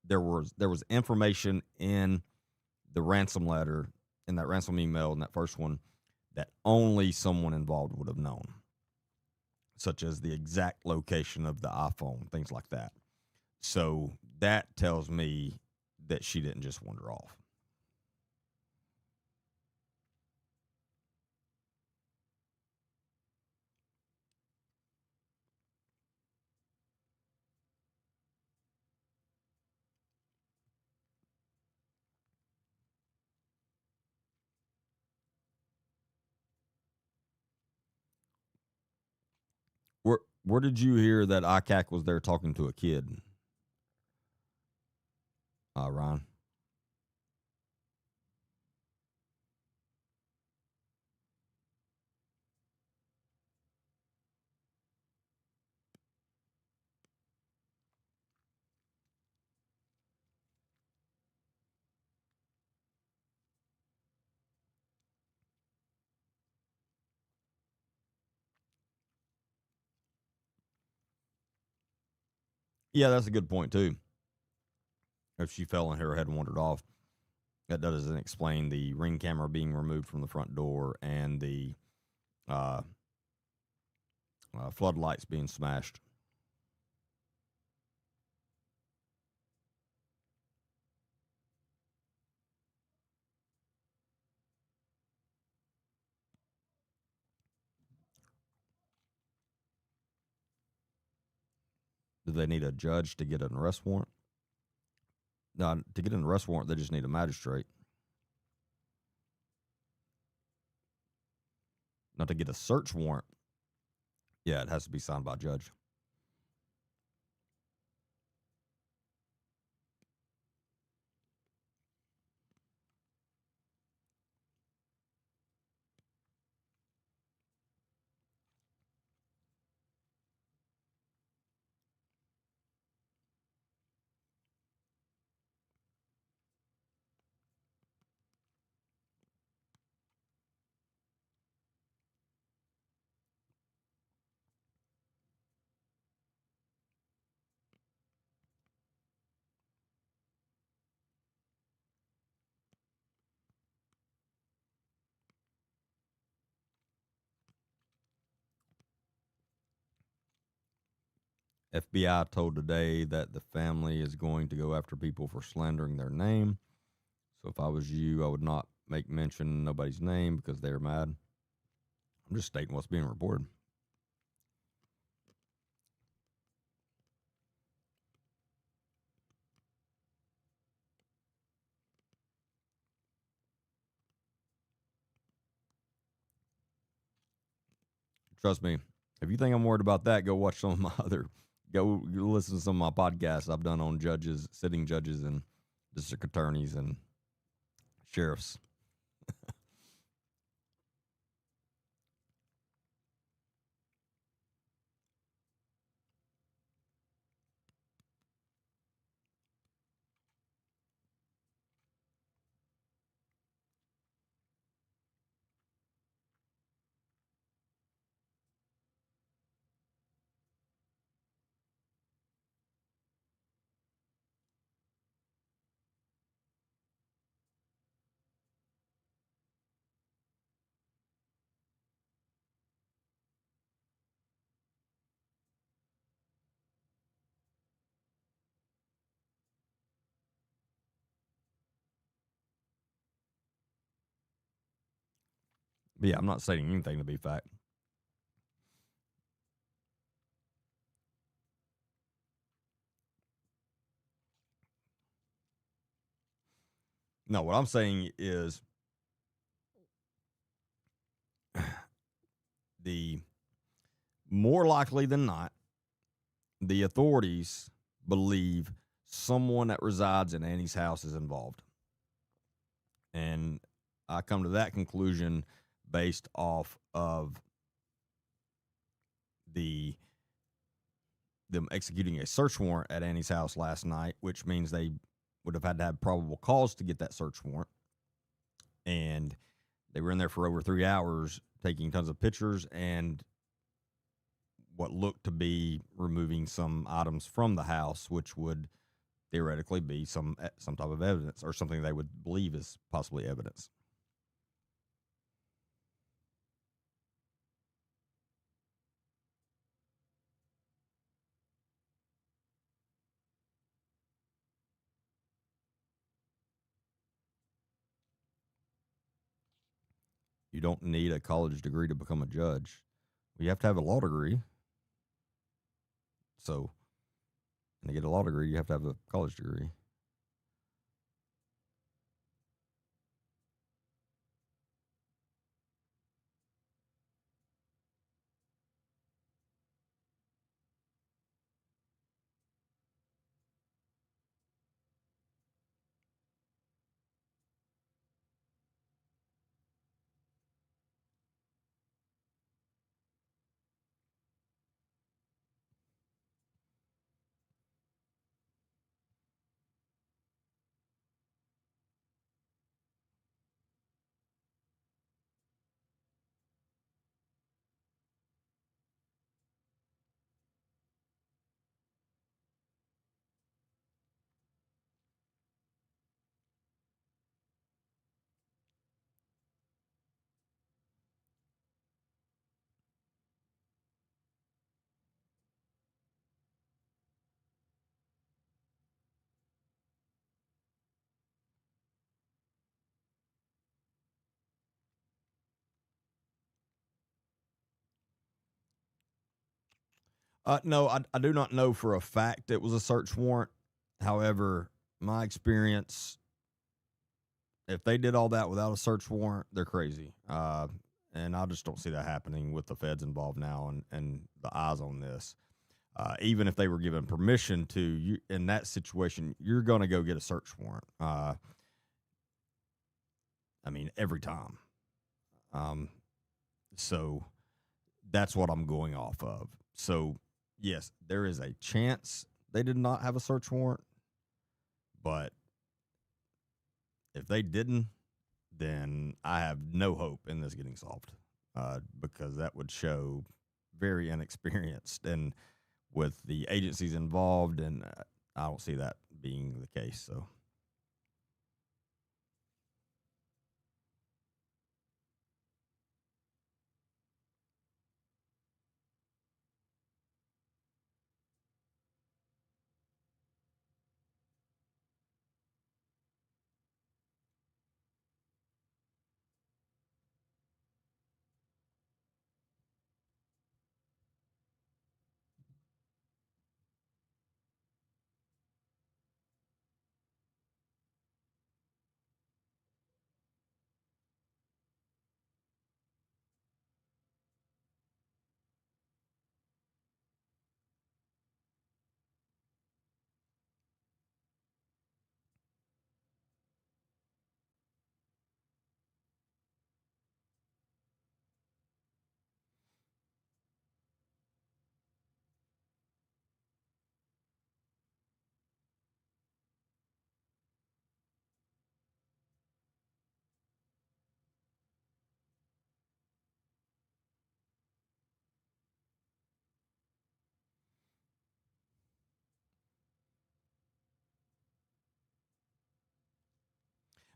there was information in the ransom letter, in that ransom email, in that first one, that only someone involved would have known, such as the exact location of the iPhone, things like that. So that tells me that she didn't just wander off. Where did you hear that ICAC was there talking to a kid, Ryan? Yeah, that's a good point too. If she fell and her head wandered off, that doesn't explain the ring camera being removed from the front door and the uh, floodlights being smashed. Do they need a judge to get an arrest warrant? No, to get an arrest warrant, they just need a magistrate. Not to get a search warrant. Yeah, it has to be signed by a judge. FBI told today that the family is going to go after people for slandering their name. So if I was you, I would not make mention nobody's name because they're mad. I'm just stating what's being reported. Trust me, if you think I'm worried about that, go watch some of my other, go listen to some of my podcasts I've done on judges, sitting judges, and district attorneys and sheriffs. But yeah, I'm not stating anything to be fact. No, what I'm saying is the more likely than not, the authorities believe someone that resides in Annie's house is involved. And I come to that conclusion based off of the them executing a search warrant at Annie's house last night, which means they would have had to have probable cause to get that search warrant. And they were in there for over 3 hours taking tons of pictures and what looked to be removing some items from the house, which would theoretically be some type of evidence or something they would believe is possibly evidence. You don't need a college degree to become a judge. You have to have a law degree. So, and to get a law degree, you have to have a college degree. No, I do not know for a fact it was a search warrant. However, my experience, if they did all that without a search warrant, they're crazy. And I just don't see that happening with the feds involved now and the eyes on this. Even if they were given permission to, you in that situation, you're going to go get a search warrant. I mean, every time. Um, so that's what I'm going off of. So, yes, there is a chance they did not have a search warrant, but if they didn't, then I have no hope in this getting solved because that would show very inexperienced and with the agencies involved, and I don't see that being the case. So,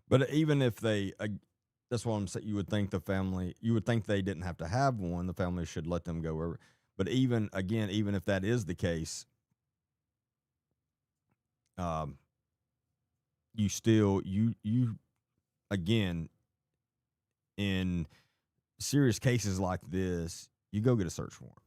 but even if they, that's what I'm saying. You would think the family, you would think they didn't have to have one. The family should let them go wherever. But even again, even if that is the case, um, you still you again in serious cases like this, you go get a search warrant.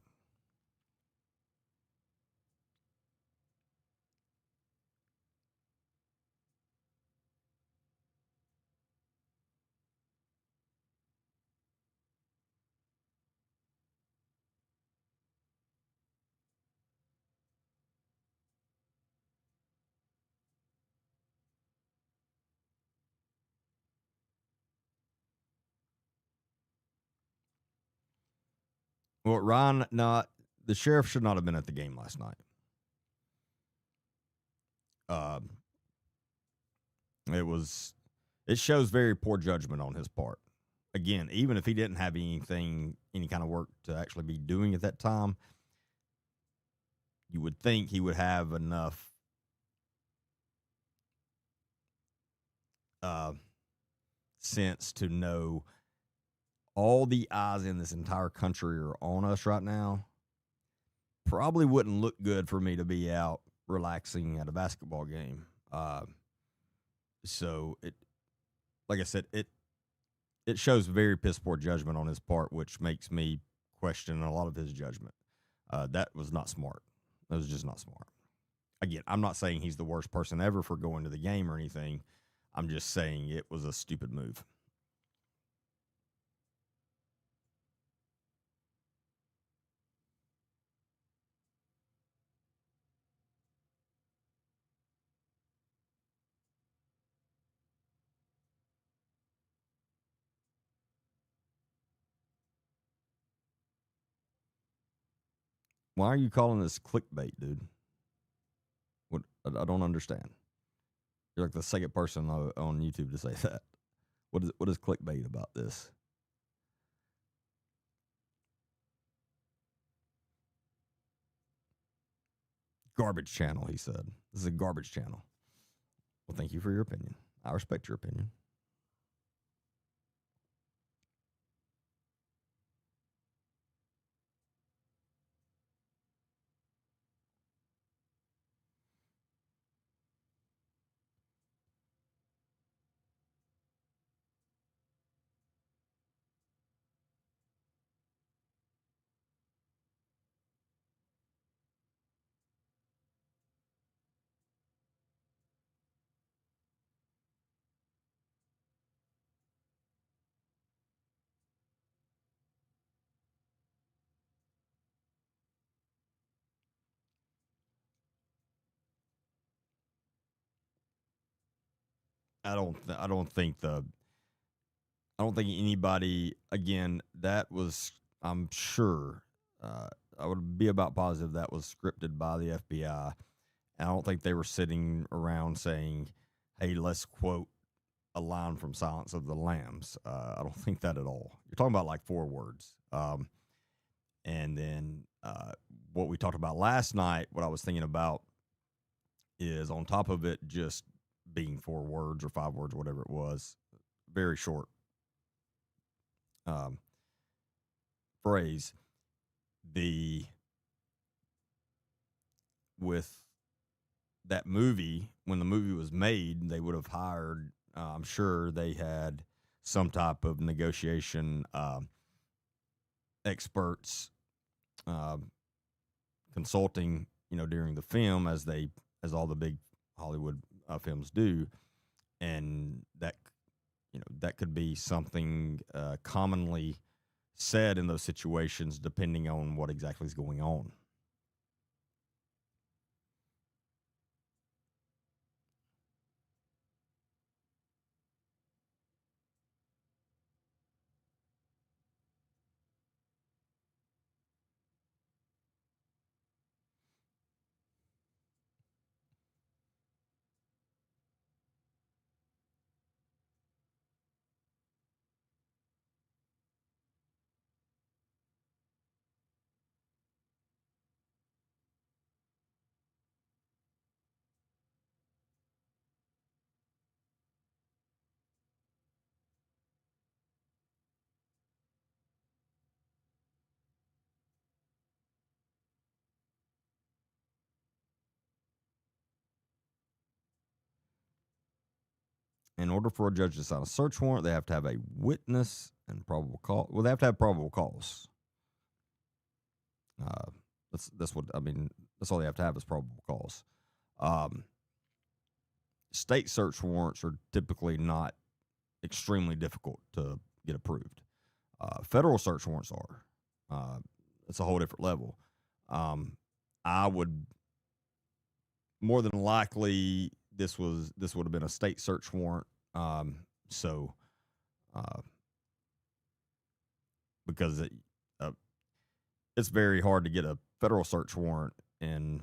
Well, Ryan, not the sheriff should not have been at the game last night. Um, it was it shows very poor judgment on his part. Again, even if he didn't have anything, any kind of work to actually be doing at that time, you would think he would have enough uh, sense to know all the eyes in this entire country are on us right now. Probably wouldn't look good for me to be out relaxing at a basketball game. So it, like I said, it shows very piss poor judgment on his part, which makes me question a lot of his judgment. That was not smart. That was just not smart. Again, I'm not saying he's the worst person ever for going to the game or anything. I'm just saying it was a stupid move. Why are you calling this clickbait, dude? What I don't understand. You're like the second person on YouTube to say that. What is clickbait about this? Garbage channel, he said. This is a garbage channel. Well, thank you for your opinion. I respect your opinion. I don't think the I don't think anybody, again, that was, I'm sure, uh, I would be about positive that was scripted by the FBI. And I don't think they were sitting around saying, hey, let's quote a line from Silence of the Lambs. I don't think that at all. You're talking about like 4 words. And then what we talked about last night, what I was thinking about is on top of it just being 4 words or 5 words, whatever it was, very short um, phrase. The with that movie, when the movie was made, they would have hired. I'm sure they had some type of negotiation experts uh, consulting, during the film, as all the big Hollywood films do, and that could be something commonly said in those situations, depending on what exactly is going on. In order for a judge to sign a search warrant, they have to have a witness and probable cause. Well, they have to have probable cause. Uh, that's what I mean. That's all they have to have is probable cause. Um, State search warrants are typically not extremely difficult to get approved. Federal search warrants are. It's a whole different level. Um, I would more than likely this would have been a state search warrant. So uh, because uh, it's very hard to get a federal search warrant in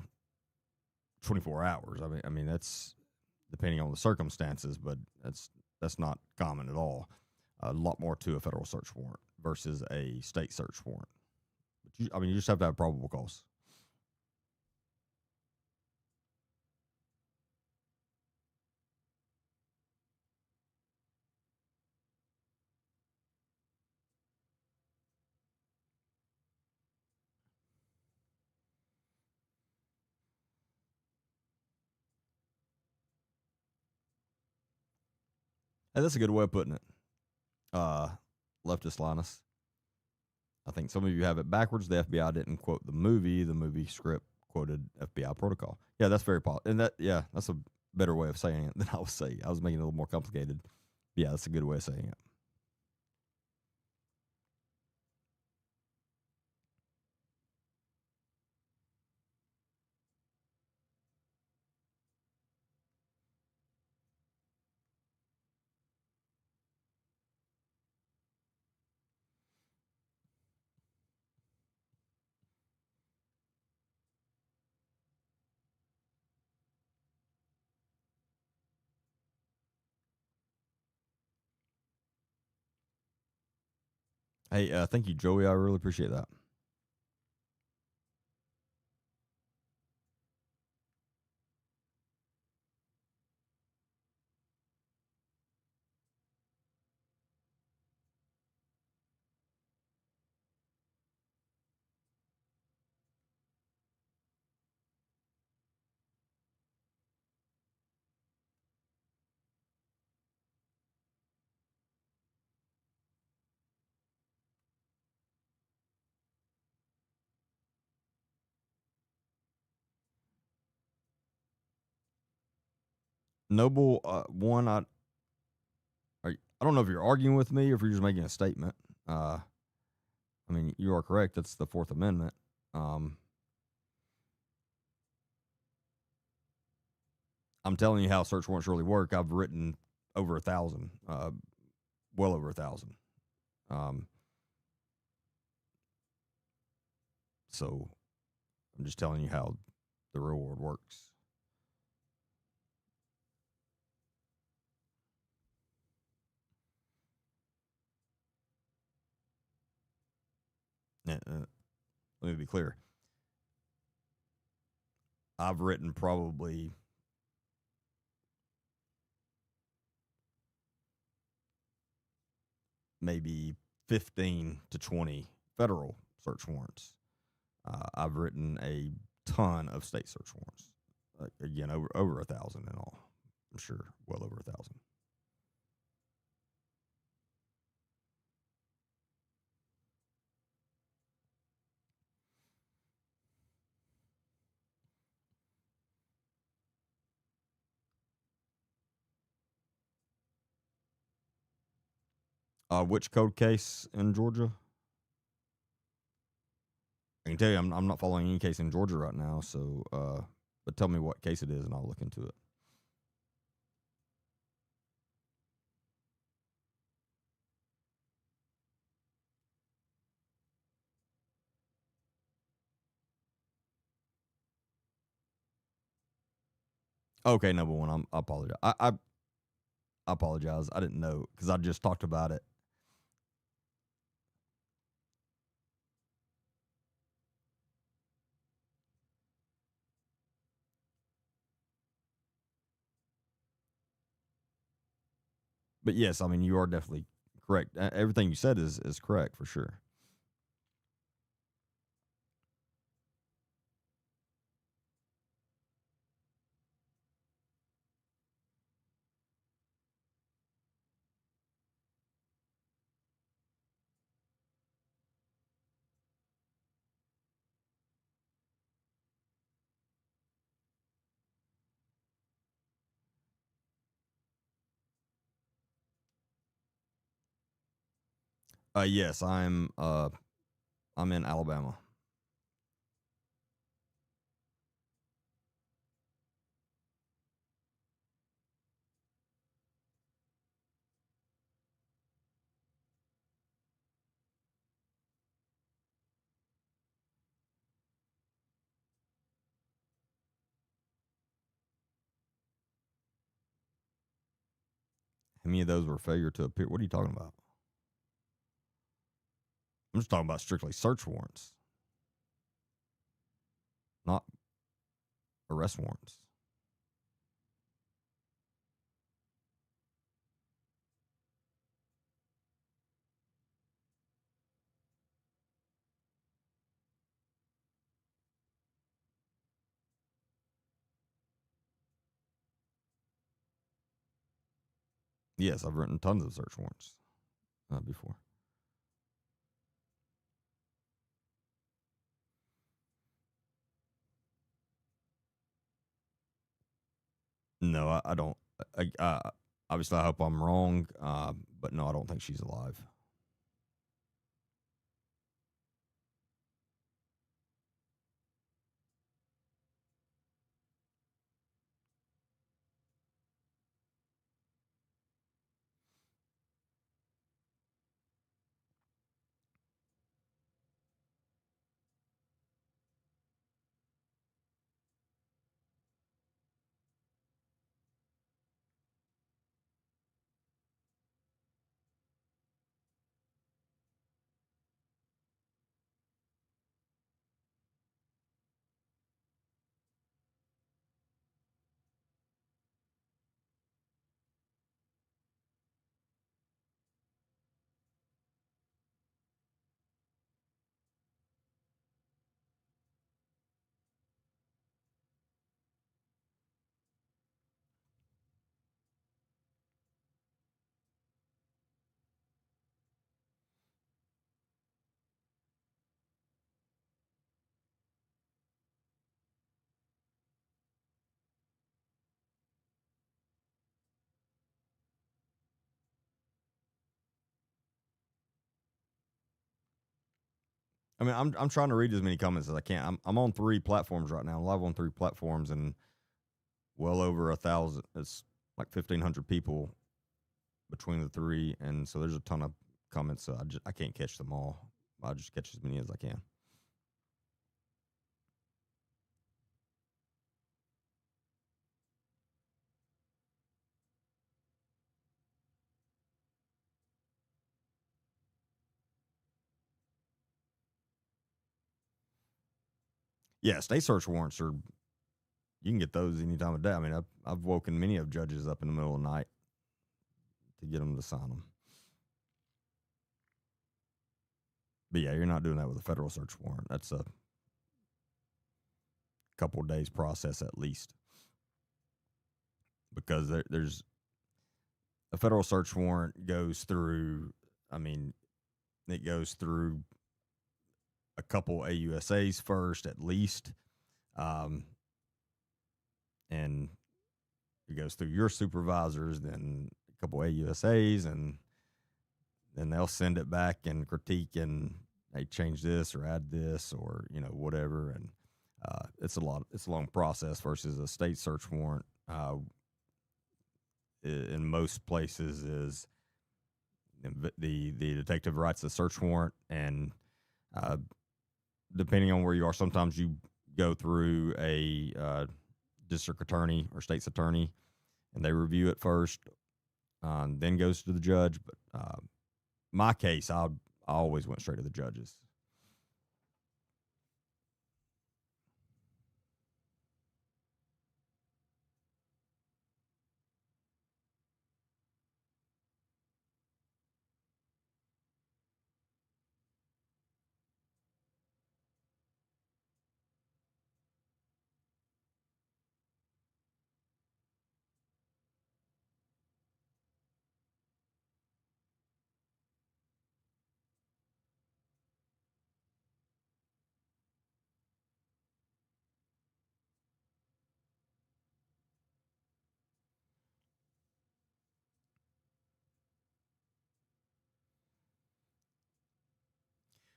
24 hours. I mean that's depending on the circumstances, but that's not common at all. A lot more to a federal search warrant versus a state search warrant. But you just have to have probable cause. And that's a good way of putting it. Uh, Leftist Linus. I think some of you have it backwards. The FBI didn't quote the movie. The movie script quoted FBI protocol. Yeah, that's very positive. And that's a better way of saying it than I was saying. I was making it a little more complicated. Yeah, that's a good way of saying it. Hey, thank you, Joey. I really appreciate that. Noble, one, I don't know if you're arguing with me or if you're just making a statement. I mean, you are correct. That's the Fourth Amendment. Um, I'm telling you how search warrants really work. I've written over 1,000, well over 1,000. Um, so I'm just telling you how the real world works. Let me be clear. I've written probably maybe 15 to 20 federal search warrants. I've written a ton of state search warrants. Again, over 1,000 in all. I'm sure well over 1,000. Which code case in Georgia? I can tell you, I'm not following any case in Georgia right now. So, but tell me what case it is, and I'll look into it. Okay, number one, I apologize. I apologize. I didn't know because I just talked about it. But yes, I mean you are definitely correct. Everything you said is correct for sure. Yes, I'm in Alabama. How many of those were failure to appear? What are you talking about? I'm just talking about strictly search warrants, not arrest warrants. Yes, I've written tons of search warrants before. No, I don't. Obviously, I hope I'm wrong, but no, I don't think she's alive. I mean, I'm trying to read as many comments as I can. I'm on three platforms right now. I'm live on three platforms, and well over 1,000. It's like 1,500 people between the three, and so there's a ton of comments. So I can't catch them all. I'll just catch as many as I can. Yeah, state search warrants are, you can get those any time of day. I mean, I've woken many of judges up in the middle of the night to get them to sign them. But yeah, you're not doing that with a federal search warrant. That's a couple of days process at least, because there's a federal search warrant goes through. I mean, it goes through a couple AUSAs first, at least, and it goes through your supervisors, then a couple AUSAs, and then they'll send it back and critique and hey, change this or add this or whatever, and it's a long process versus a state search warrant. In most places, is the detective writes the search warrant, and depending on where you are, sometimes you go through a district attorney or state's attorney, and they review it first, then goes to the judge. But my case, I always went straight to the judges.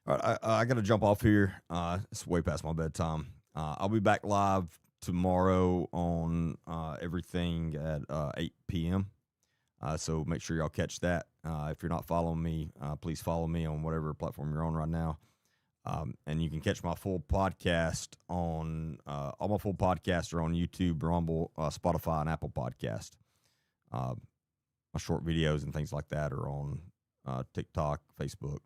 All right, I got to jump off here. It's way past my bedtime. I'll be back live tomorrow on everything at 8 p.m. So make sure y'all catch that. If you're not following me, please follow me on whatever platform you're on right now. And you can catch my full podcast on all my full podcasts are on YouTube, Rumble, Spotify, and Apple Podcast. My short videos and things like that are on TikTok, Facebook.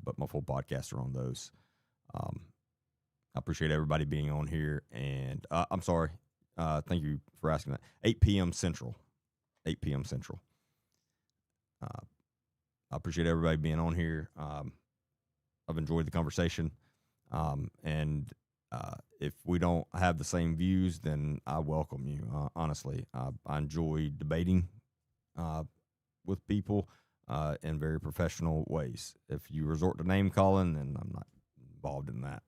But my full podcasts are on those. I appreciate everybody being on here. And I'm sorry. Thank you for asking that. 8 p.m. Central. 8 p.m. Central. I appreciate everybody being on here. I've enjoyed the conversation. And if we don't have the same views, then I welcome you. Honestly, I enjoy debating with people in very professional ways. If you resort to name calling, then I'm not involved in that.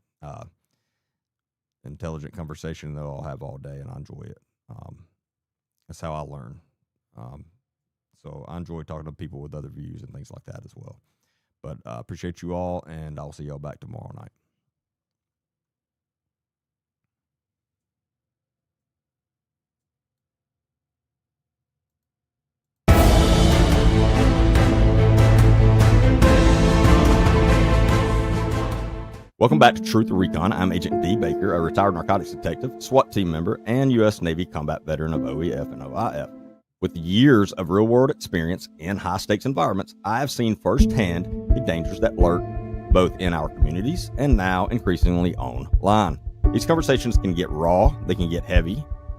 Intelligent conversation, though, I'll have all day, and I enjoy it. That's how I learn. So I enjoy talking to people with other views and things like that as well. But I appreciate you all, and I'll see y'all back tomorrow night. Welcome back to Truth or Recon. I'm Agent D. Baker, a retired narcotics detective, SWAT team member, and U.S. Navy combat veteran of OEF and OIF. With years of real-world experience in high-stakes environments, I have seen firsthand the dangers that lurk both in our communities and now increasingly online. These conversations can get raw, they can get heavy,